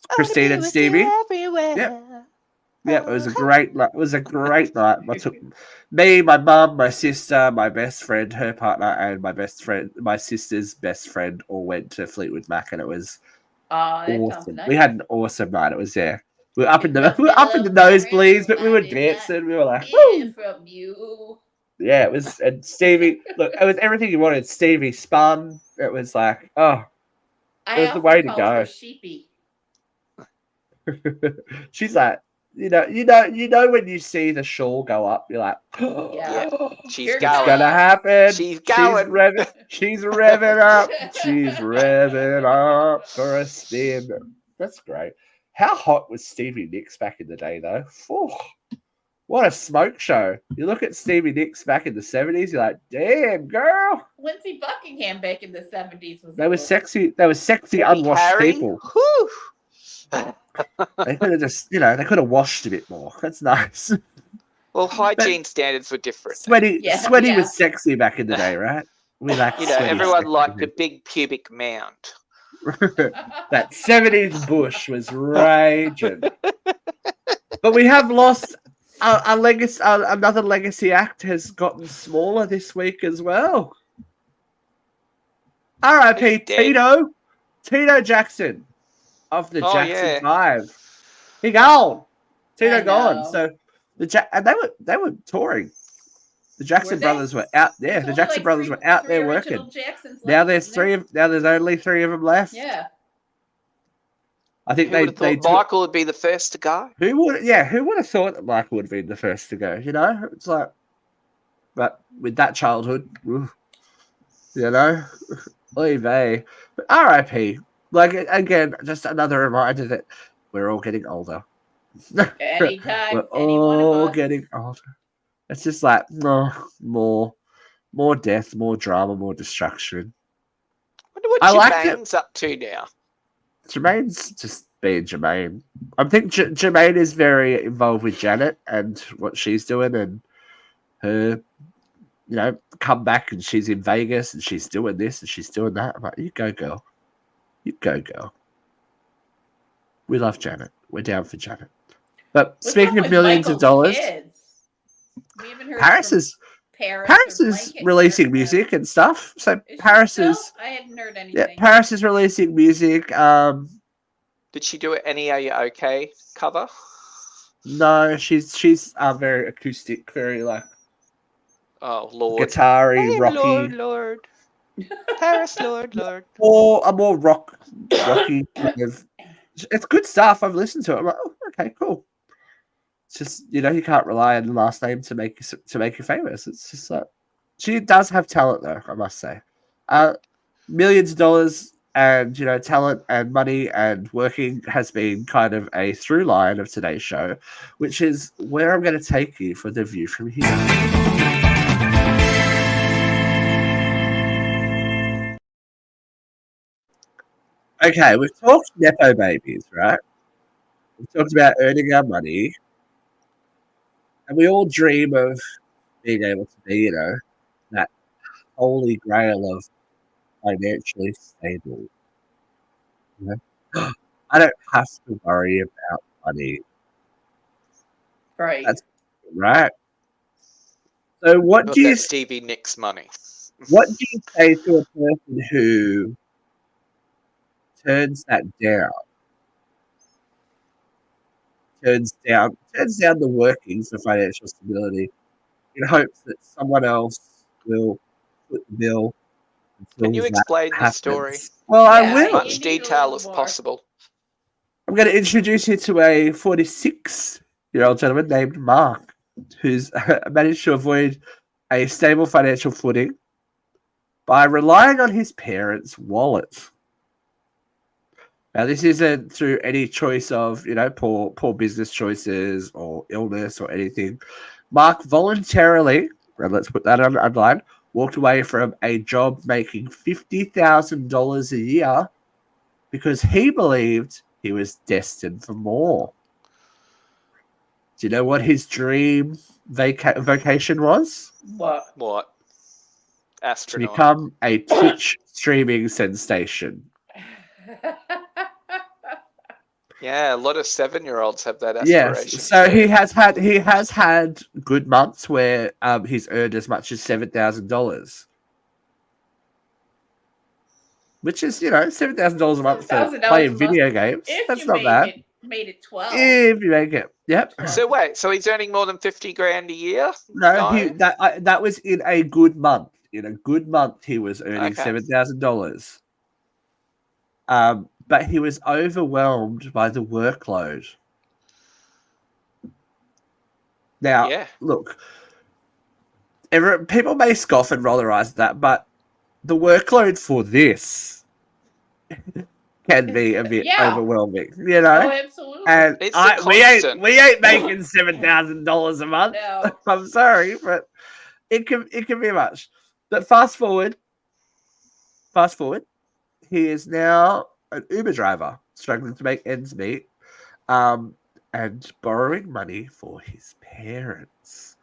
Speaker 1: Christine and Stevie.
Speaker 3: Everywhere.
Speaker 1: Yep. Yeah, it was a great night. It was a great night. I took me, my mum, my sister, my best friend, her partner, and my sister's best friend all went to Fleetwood Mac, and it was
Speaker 2: That sounds
Speaker 1: awesome.
Speaker 2: nice.
Speaker 1: We had an awesome night. It was we were up in the nosebleeds, but we were dancing. We were like,
Speaker 2: Hear from you.
Speaker 1: yeah, it was. And Stevie, look, it was everything you wanted. Stevie spun. It was like, oh,
Speaker 2: I
Speaker 1: It was the
Speaker 2: often
Speaker 1: way to
Speaker 2: called
Speaker 1: go.
Speaker 2: her Sheepy.
Speaker 1: She's like, you know when you see the shawl go up, you're like,
Speaker 2: Yeah.
Speaker 3: She's
Speaker 2: Here
Speaker 1: it's
Speaker 3: going.
Speaker 1: gonna happen.
Speaker 3: She's going.
Speaker 1: She's revving up. She's revving up for a spin. That's great. How hot was Stevie Nicks back in the day, though? Phew. What a smoke show. You look at Stevie Nicks back in the 70s, you're like, damn, girl.
Speaker 2: Lindsey Buckingham back in the 70s was
Speaker 1: They were
Speaker 2: cool.
Speaker 1: sexy. They were sexy,
Speaker 3: Debbie
Speaker 1: unwashed
Speaker 3: Harry.
Speaker 1: people.
Speaker 3: Whew.
Speaker 1: They could have just, they could have washed a bit more. That's nice.
Speaker 3: Well, hygiene standards were different.
Speaker 1: Sweaty
Speaker 2: Yeah.
Speaker 1: was sexy back in the day, right? We like
Speaker 3: Everyone liked a big pubic mound.
Speaker 1: That 70s bush was raging. But we have lost a legacy. Another legacy act has gotten smaller this week as well. R.I.P.
Speaker 3: He's dead.
Speaker 1: Tito Jackson of the
Speaker 3: Oh,
Speaker 1: Jackson
Speaker 3: yeah.
Speaker 1: 5. He gone. Tito
Speaker 2: I
Speaker 1: gone.
Speaker 2: know.
Speaker 1: So and they were touring. The Jackson
Speaker 2: Were they?
Speaker 1: brothers were out there.
Speaker 2: There's
Speaker 1: The
Speaker 2: only
Speaker 1: Jackson
Speaker 2: like
Speaker 1: brothers were out
Speaker 2: three
Speaker 1: there
Speaker 2: original
Speaker 1: working.
Speaker 2: Jacksons
Speaker 1: Now
Speaker 2: left,
Speaker 1: there's
Speaker 2: isn't there?
Speaker 1: now there's only 3 of them left.
Speaker 2: Yeah.
Speaker 1: I think
Speaker 3: Who would have
Speaker 1: they
Speaker 3: thought Michael would be the first to go?
Speaker 1: who would have thought that Michael would have been the first to go? It's like, but with that childhood, oy vey. But R.I.P. Like again, just another reminder that we're all getting older.
Speaker 2: Anytime,
Speaker 1: We're
Speaker 2: any one of
Speaker 1: all
Speaker 2: us.
Speaker 1: getting older. It's just like more death, more drama, more destruction.
Speaker 3: Wonder what
Speaker 1: I liked it.
Speaker 3: Jermaine's up to now.
Speaker 1: Jermaine's just being Jermaine. I think Jermaine is very involved with Janet and what she's doing, and her, come back and she's in Vegas and she's doing this and she's doing that. I'm like, you go, girl. You go, girl. We love Janet. We're down for Janet. But
Speaker 2: What's
Speaker 1: speaking
Speaker 2: up
Speaker 1: of
Speaker 2: with
Speaker 1: millions
Speaker 2: Michael's
Speaker 1: of dollars,
Speaker 2: kids? We haven't heard
Speaker 1: Paris
Speaker 2: from
Speaker 1: is
Speaker 2: Paris
Speaker 1: releasing
Speaker 2: or
Speaker 1: music and stuff. So
Speaker 2: Is she
Speaker 1: Paris
Speaker 2: still?
Speaker 1: is
Speaker 2: I hadn't heard anything.
Speaker 1: yeah, Paris is releasing music.
Speaker 3: Did she do an Any Are You Okay cover?
Speaker 1: No, she's very acoustic, very like
Speaker 3: Oh, Lord.
Speaker 1: guitar-y,
Speaker 3: I am
Speaker 1: rocky.
Speaker 3: Lord. Paris, Lord.
Speaker 1: A more rocky kind of. It's good stuff. I've listened to it. I'm like, oh, okay, cool. It's just you can't rely on the last name to make you famous. It's just like she does have talent, though. I must say, millions of dollars and talent and money and working has been kind of a through line of today's show, which is where I'm going to take you for the view from here. Okay, we've talked Nepo babies, right? We've talked about earning our money. And we all dream of being able to be, that holy grail of financially stable. I don't have to worry about money.
Speaker 2: Right.
Speaker 1: That's right. So what
Speaker 3: Got
Speaker 1: do you
Speaker 3: that Stevie Nicks money.
Speaker 1: say to a person who turns that down? Turns down the workings of financial stability in hopes that someone else will foot the bill.
Speaker 3: Can you
Speaker 1: that
Speaker 3: explain the
Speaker 1: happens.
Speaker 3: story?
Speaker 1: Well, I
Speaker 2: Yeah,
Speaker 1: will.
Speaker 2: You
Speaker 3: Much
Speaker 2: need a
Speaker 3: detail
Speaker 2: little
Speaker 3: as
Speaker 2: more.
Speaker 3: possible.
Speaker 1: I'm going to introduce you to a 46-year-old gentleman named Mark, who's managed to avoid a stable financial footing by relying on his parents' wallet. Now, this isn't through any choice of, poor business choices or illness or anything. Mark voluntarily, and let's put that on underline, walked away from a job making $50,000 a year because he believed he was destined for more. Do you know what his dream vocation was?
Speaker 2: What?
Speaker 3: What?
Speaker 1: To
Speaker 3: Astronaut.
Speaker 1: become a Twitch streaming sensation.
Speaker 3: Yeah, a lot of 7-year-olds have that
Speaker 1: Yes,
Speaker 3: aspiration.
Speaker 1: so
Speaker 3: too.
Speaker 1: he has had good months where he's earned as much as $7,000, which is $7,000 a month for
Speaker 2: $7,000
Speaker 1: playing
Speaker 2: a
Speaker 1: video games.
Speaker 2: If
Speaker 1: That's
Speaker 2: you
Speaker 1: not bad.
Speaker 2: made it 12.
Speaker 1: If you make it, yep.
Speaker 3: So wait, so he's earning more than 50 grand a year?
Speaker 1: No, that was in a good month. In a good month, he was earning
Speaker 3: Okay.
Speaker 1: $7,000. But he was overwhelmed by the workload. Now,
Speaker 3: Yeah.
Speaker 1: look, people may scoff and roll their eyes at that, but the workload for this can be a bit
Speaker 2: Yeah.
Speaker 1: overwhelming,
Speaker 2: Oh, absolutely.
Speaker 1: And
Speaker 3: It's the
Speaker 1: we
Speaker 3: constant.
Speaker 1: ain't making $7,000 a month.
Speaker 2: No.
Speaker 1: I'm sorry, but it can be much. But fast forward, he is now an Uber driver, struggling to make ends meet, and borrowing money for his parents.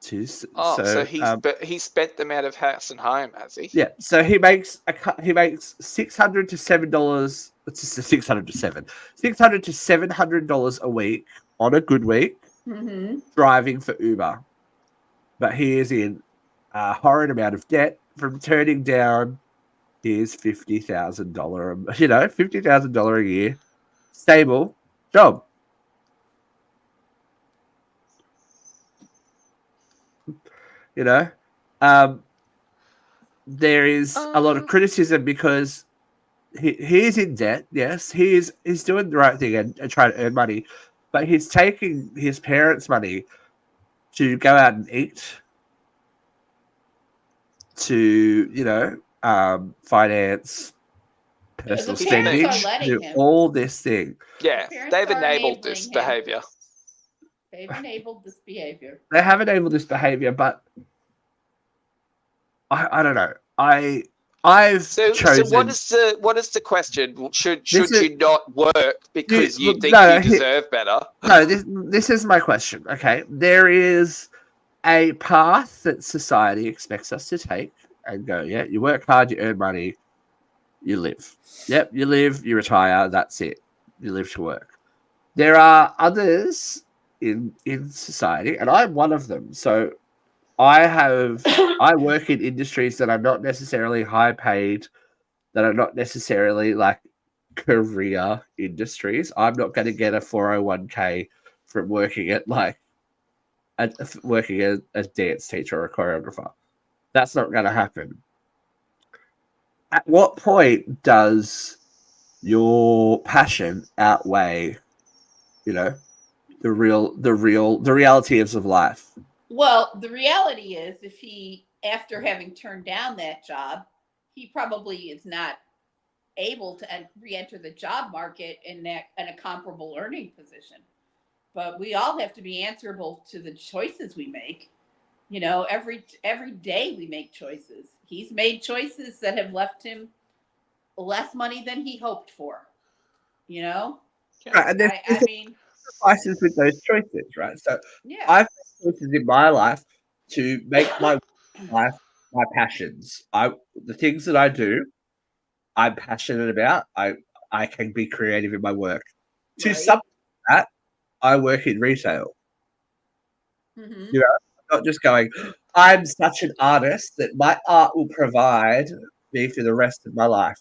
Speaker 3: So he's spent them out of house and home, has he?
Speaker 1: Yeah, so he makes $600 to $7. It's just $600 to $700 a week on a good week, driving for Uber. But he is in a horrid amount of debt from turning down his $50,000, $50,000 a year stable job. There is a lot of criticism because he is in debt. Yes, he's doing the right thing and trying to earn money, but he's taking his parents' money to go out and eat, to finance personal spending, do all this thing.
Speaker 3: Yeah, they've enabled this behavior.
Speaker 2: They've enabled this behavior.
Speaker 1: They have enabled this behavior, but I don't know. I've chosen.
Speaker 3: So what is the question? Should you not work because you think you deserve better?
Speaker 1: No, this is my question. Okay, there is a path that society expects us to take and go. Yeah, you work hard, you earn money, you live. Yep, you live, you retire. That's it. You live to work. There are others in society, and I'm one of them. So I work in industries that are not necessarily high paid, that are not necessarily like career industries. I'm not going to get a 401k from working at working as a dance teacher or a choreographer. That's not going to happen. At what point does your passion outweigh, the realities of life?
Speaker 2: Well, the reality is, if he, after having turned down that job, he probably is not able to re-enter the job market in a comparable earning position. But we all have to be answerable to the choices we make. Every day we make choices. He's made choices that have left him less money than he hoped for.
Speaker 1: Right, and there's sacrifices with those choices, right? So
Speaker 2: yeah.
Speaker 1: I've made choices in my life to make my life my passions. The things that I do, I'm passionate about. I can be creative in my work.
Speaker 2: Right.
Speaker 1: To supplement that, I work in retail.
Speaker 2: Mm-hmm.
Speaker 1: I'm not just going, I'm such an artist that my art will provide me for the rest of my life.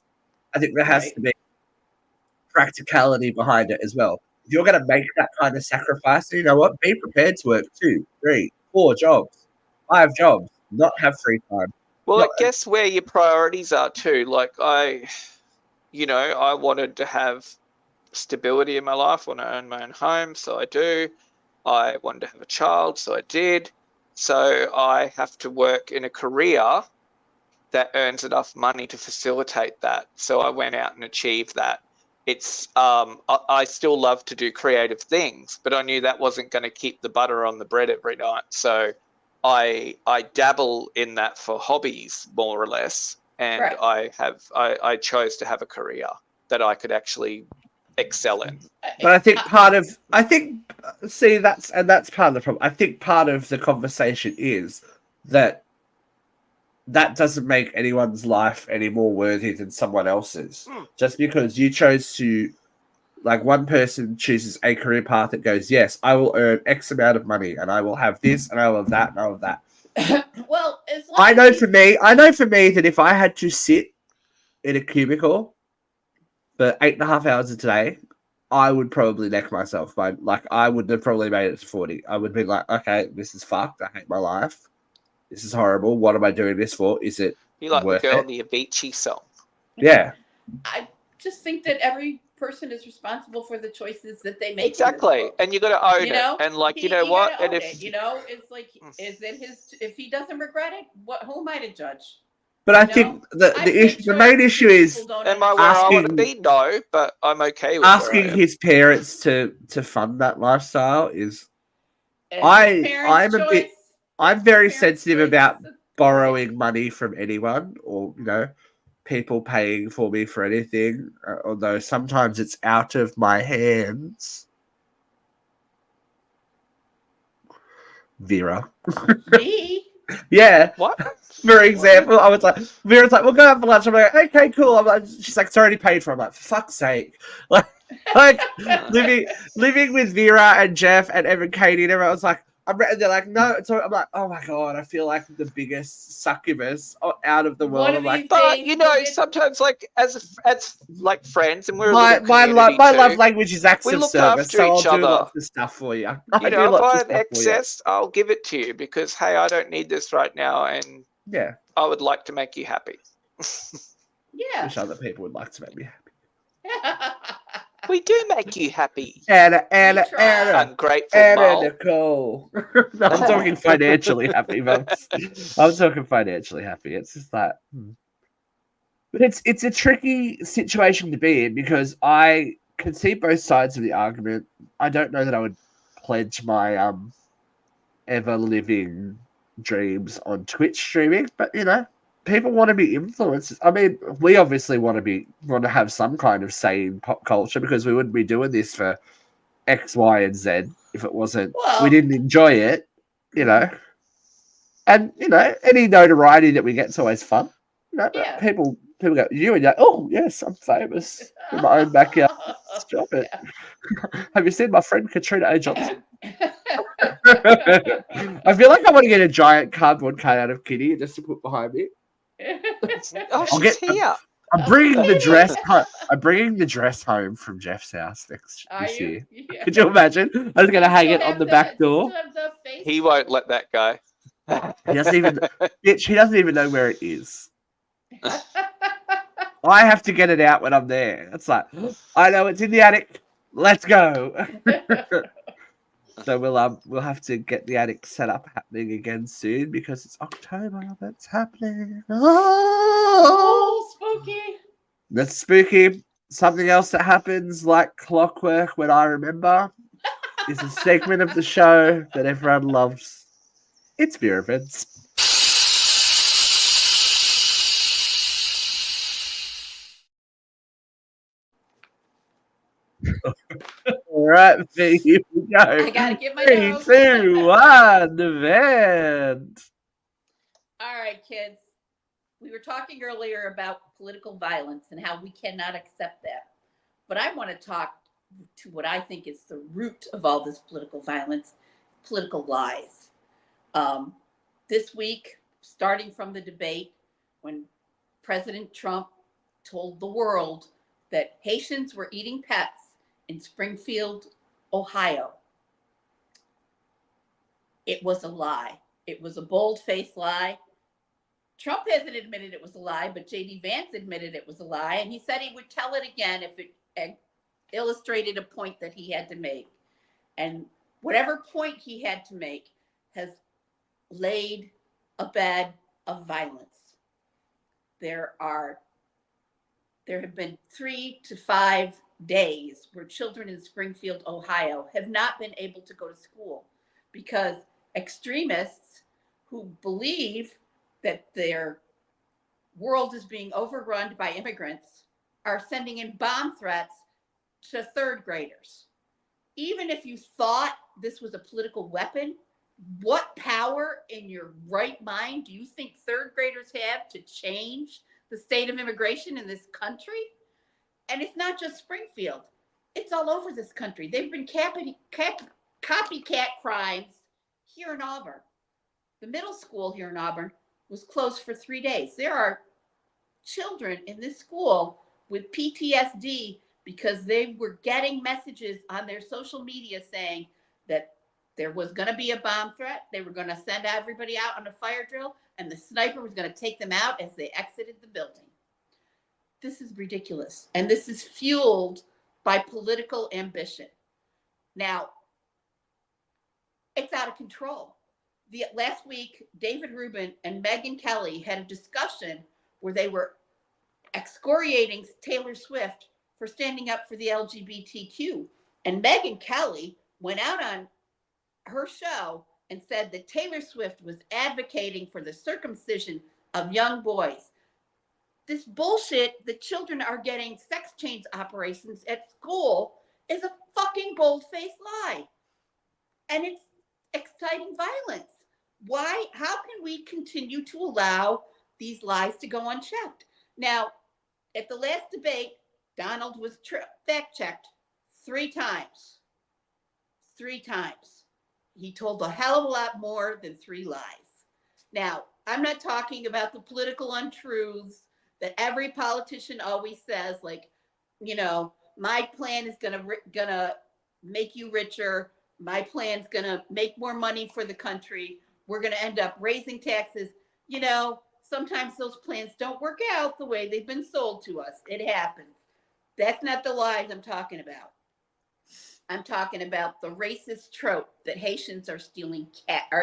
Speaker 1: I think there has to be practicality behind it as well. If you're going to make that kind of sacrifice, you know what? Be prepared to work 2, 3, 4 jobs, 5 jobs, not have free time.
Speaker 3: Well, I guess where your priorities are too. Like I wanted to have stability in my life, want to own my own home, so I do. I wanted to have a child, so I did. So I have to work in a career that earns enough money to facilitate that. So I went out and achieved that. It's I still love to do creative things, but I knew that wasn't going to keep the butter on the bread every night. So I dabble in that for hobbies, more or less, and I chose to have a career that I could actually excel in.
Speaker 1: But I think that's part of the problem. I think part of the conversation is that doesn't make anyone's life any more worthy than someone else's. Just because you chose to, like, one person chooses a career path that goes, yes, I will earn X amount of money and I will have this and I will have that and I will have that.
Speaker 2: Well,
Speaker 1: I know for me that if I had to sit in a cubicle for 8.5 hours a day, I would probably neck myself. I wouldn't have probably made it to 40. I would be like, okay, this is fucked. I hate my life. This is horrible. What am I doing this for? Is it
Speaker 3: You like
Speaker 1: worth
Speaker 3: the girl
Speaker 1: it?
Speaker 3: in the Avicii song?
Speaker 1: Yeah.
Speaker 2: I just think that every person is responsible for the choices that they make.
Speaker 3: Exactly, and you got to own
Speaker 2: You know,
Speaker 3: it. And like, you
Speaker 2: you
Speaker 3: know what?
Speaker 2: gotta
Speaker 3: And
Speaker 2: own
Speaker 3: if
Speaker 2: it. You know, it's like, is it his? If he doesn't regret it, who am I to judge?
Speaker 1: But I
Speaker 2: You know?
Speaker 1: think
Speaker 2: I've
Speaker 1: the
Speaker 2: made
Speaker 1: issue, the main
Speaker 2: choices
Speaker 1: issue
Speaker 2: that
Speaker 1: is
Speaker 2: people don't
Speaker 3: am I where I
Speaker 2: understand.
Speaker 3: want to
Speaker 1: asking
Speaker 3: be? No, but I'm okay with where I
Speaker 1: asking
Speaker 3: am.
Speaker 1: his parents to fund that lifestyle is
Speaker 2: And his parents'
Speaker 1: I'm a bit
Speaker 2: choice.
Speaker 1: I'm very
Speaker 2: Parents'
Speaker 1: sensitive
Speaker 2: choice
Speaker 1: about
Speaker 2: is
Speaker 1: borrowing money from anyone, or people paying for me for anything, although sometimes it's out of my hands. Vera.
Speaker 2: me.
Speaker 1: Yeah.
Speaker 3: What?
Speaker 1: For example, I was like, Vera's like, we'll go out for lunch. I'm like, okay, cool. I'm like, she's like, it's already paid for. I'm like, for fuck's sake. Like living with Vera and Jeff and Evan, Katie, and everyone was like, they're like, no. I'm like, oh my God, I feel like the biggest succubus out of the world.
Speaker 2: One of
Speaker 1: I'm like,
Speaker 2: these
Speaker 3: But
Speaker 2: days,
Speaker 3: you know,
Speaker 2: we'll get-
Speaker 3: sometimes like as like friends, and we're a
Speaker 1: my
Speaker 3: little community
Speaker 1: my
Speaker 3: too.
Speaker 1: love language is acts
Speaker 3: We
Speaker 1: of
Speaker 3: look
Speaker 1: service,
Speaker 3: after
Speaker 1: so I'll
Speaker 3: each
Speaker 1: do
Speaker 3: other.
Speaker 1: lots of stuff for you. I
Speaker 3: You
Speaker 1: do
Speaker 3: know, if
Speaker 1: lots
Speaker 3: I
Speaker 1: of
Speaker 3: have
Speaker 1: stuff for you.
Speaker 3: excess, I'll give it to you because hey, I don't need this right now, and
Speaker 1: Yeah,
Speaker 3: I would like to make you happy.
Speaker 2: yeah.
Speaker 1: wish other people would like to make me happy.
Speaker 3: We do make you happy.
Speaker 1: Anna,
Speaker 2: try.
Speaker 3: Ungrateful mole.
Speaker 1: Nicole. No, I'm talking financially happy, folks. I'm talking financially happy. It's just that. But it's a tricky situation to be in because I can see both sides of the argument. I don't know that I would pledge my ever living dreams on Twitch streaming, but people want to be influencers. I mean, we obviously want to have some kind of say in pop culture because we wouldn't be doing this for X, Y, and Z if it wasn't we didn't enjoy it, And any notoriety that we get is always fun.
Speaker 2: Yeah.
Speaker 1: People go, you and oh yes, I'm famous in my own backyard. Stop it. Have you seen my friend Katrina A. Johnson? I feel like I want to get a giant cardboard cutout of Kitty just to put behind me.
Speaker 3: Oh, she's here.
Speaker 1: I'm bringing the dress. I'm bringing the dress home from Jeff's house this year.
Speaker 2: Yeah.
Speaker 1: Could you imagine? I was going to hang it on the back door.
Speaker 3: He won't let that go.
Speaker 1: He doesn't even. Bitch, he doesn't even know where it is. I have to get it out when I'm there. It's like, I know it's in the attic. Let's go. So we'll have to get the attic set up happening again soon because it's October. That's happening.
Speaker 2: Oh, spooky.
Speaker 1: That's spooky. Something else that happens like clockwork when I remember is a segment of the show that everyone loves. It's beer events. All right, here we go.
Speaker 2: I gotta get my
Speaker 1: 3,
Speaker 2: nose.
Speaker 1: 2, 1, event.
Speaker 2: All right, kids. We were talking earlier about political violence and how we cannot accept that. But I want to talk to what I think is the root of all this political violence, political lies. This week, starting from the debate, when President Trump told the world that Haitians were eating pets in Springfield, Ohio, it was a lie. It was a bold-faced lie. Trump hasn't admitted it was a lie, but J.D. Vance admitted it was a lie, and he said he would tell it again if it illustrated a point that he had to make. And whatever point he had to make has laid a bed of violence. There have been 3 to 5 days where children in Springfield, Ohio have not been able to go to school because extremists who believe that their world is being overrun by immigrants are sending in bomb threats to third graders. Even if you thought this was a political weapon, what power in your right mind do you think third graders have to change the state of immigration in this country? And it's not just Springfield. It's all over this country. They've been copycat crimes here in Auburn. The middle school here in Auburn was closed for 3 days. There are children in this school with PTSD because they were getting messages on their social media saying that there was going to be a bomb threat. They were going to send everybody out on a fire drill, and the sniper was going to take them out as they exited the building. This is ridiculous. And this is fueled by political ambition. Now, it's out of control. Last week, David Rubin and Megyn Kelly had a discussion where they were excoriating Taylor Swift for standing up for the LGBTQ. And Megyn Kelly went out on her show and said that Taylor Swift was advocating for the circumcision of young boys. This bullshit that children are getting sex change operations at school is a fucking bold-faced lie. And it's exciting violence. Why? How can we continue to allow these lies to go unchecked? Now, at the last debate, Donald was fact-checked 3 times. 3 times. He told a hell of a lot more than 3 lies. Now, I'm not talking about the political untruths that every politician always says, like, you know, my plan is gonna make you richer. My plan's gonna make more money for the country. We're gonna end up raising taxes. You know, sometimes those plans don't work out the way they've been sold to us. It happens. That's not the lies I'm talking about. I'm talking about the racist trope that Haitians are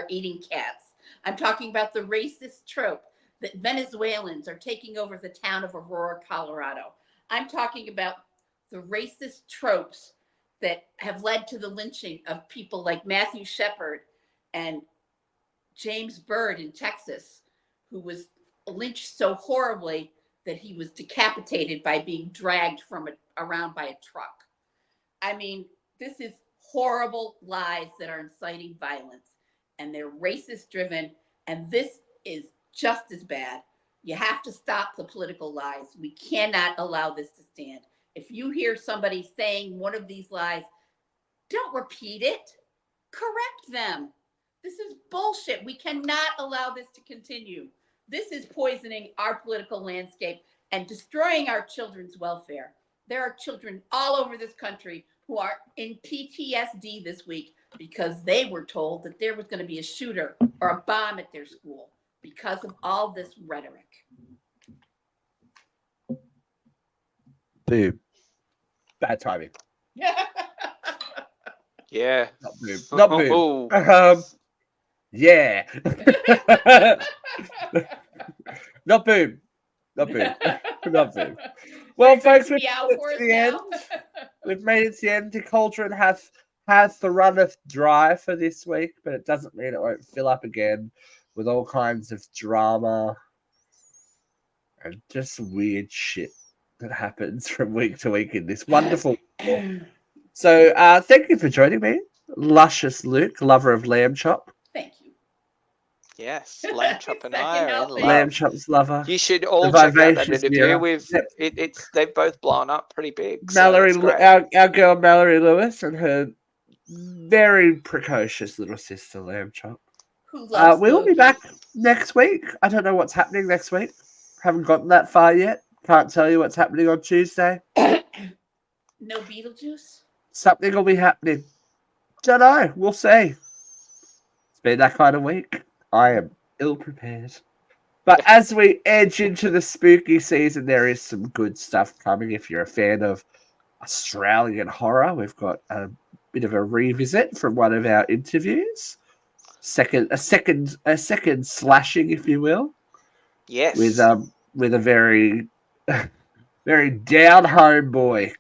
Speaker 2: eating cats. I'm talking about the racist trope that Venezuelans are taking over the town of Aurora, Colorado. I'm talking about the racist tropes that have led to the lynching of people like Matthew Shepard and James Byrd in Texas, who was lynched so horribly that he was decapitated by being dragged around by a truck. I mean, this is horrible lies that are inciting violence, and they're racist driven, and this is just as bad. You have to stop the political lies. We cannot allow this to stand. If you hear somebody saying one of these lies, don't repeat it. Correct them. This is bullshit. We cannot allow this to continue. This is poisoning our political landscape and destroying our children's welfare. There are children all over this country who are in PTSD this week because they were told that there was going to be a shooter or a bomb at their school because of all this rhetoric.
Speaker 1: Boom. Bad timing.
Speaker 3: Yeah.
Speaker 1: Not boom. Not boom. Yeah. Not boom. Not boom. Not boom. Well, folks, we've made it to the end. We've made it to the end. The cauldron has the runneth dry for this week, but it doesn't mean it won't fill up again with all kinds of drama and just weird shit that happens from week to week in this wonderful. So, thank you for joining me, luscious Luke, lover of lamb chop.
Speaker 2: Thank you.
Speaker 3: Yes, lamb chop and I are in love.
Speaker 1: Lamb chop's lover.
Speaker 3: You should all check out that interview.
Speaker 1: Yep.
Speaker 3: They've both blown up pretty big.
Speaker 1: Mallory,
Speaker 3: so
Speaker 1: our girl Mallory Lewis, and her very precocious little sister Lamb Chop. We'll be back next week. I don't know what's happening next week. Haven't gotten that far yet. Can't tell you what's happening on Tuesday.
Speaker 2: No Beetlejuice?
Speaker 1: Something will be happening. Don't know. We'll see. It's been that kind of week. I am ill prepared. But as we edge into the spooky season, there is some good stuff coming. If you're a fan of Australian horror, we've got a bit of a revisit from one of our interviews. A second slashing, if you will.
Speaker 3: Yes.
Speaker 1: With a very very down home boy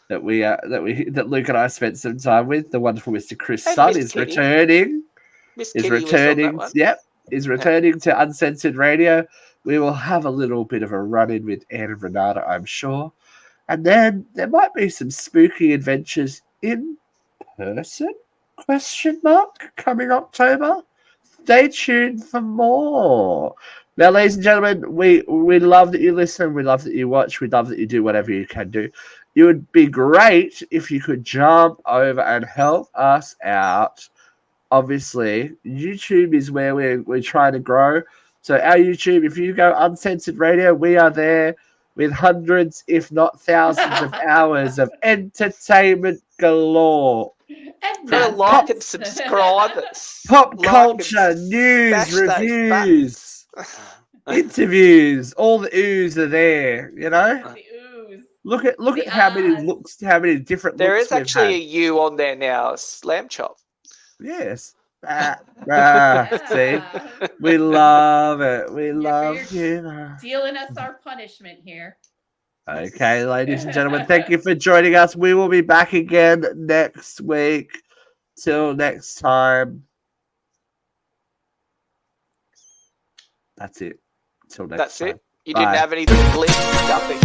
Speaker 1: that Luke and I spent some time with. The wonderful Mr. Chris Sun is returning. Is returning to Uncensored Radio. We will have a little bit of a run-in with Anne and Renata, I'm sure. And then there might be some spooky adventures in person, ? Coming October. Stay tuned for more. Now, ladies and gentlemen, we love that you listen. We love that you watch. We love that you do whatever you can do. It would be great if you could jump over and help us out. Obviously, YouTube is where we're trying to grow. So our YouTube, if you go Uncensored Radio, we are there with hundreds, if not thousands of hours of entertainment galore.
Speaker 3: Go like and subscribe us.
Speaker 1: Pop culture, news, reviews. Interviews, all the oohs are there. You know,
Speaker 2: The ooze.
Speaker 1: look at
Speaker 2: The
Speaker 1: how many
Speaker 2: ahs.
Speaker 1: looks, how many different
Speaker 3: There
Speaker 1: looks
Speaker 3: is actually a
Speaker 1: we've
Speaker 3: U on there now. Lamb chop.
Speaker 1: had. Yes. See,
Speaker 2: Yeah.
Speaker 1: we love it. We
Speaker 2: You're
Speaker 1: love humor.
Speaker 2: dealing us our punishment here.
Speaker 1: Okay, ladies and gentlemen, thank you for joining us. We will be back again next week. Till next time. That's it. Till next
Speaker 3: That's
Speaker 1: time.
Speaker 3: it. You
Speaker 1: Bye.
Speaker 3: didn't have anything glib, nothing.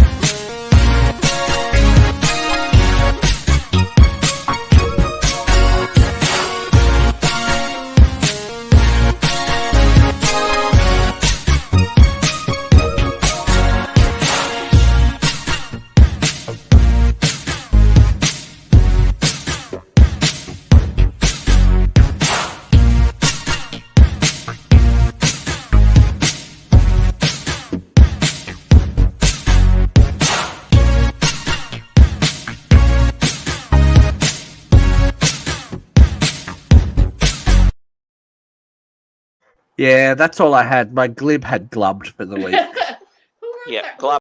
Speaker 1: Yeah, that's all I had. My glib had glubbed for the week.
Speaker 2: Who wrote
Speaker 3: Yeah,
Speaker 2: that?
Speaker 3: glove.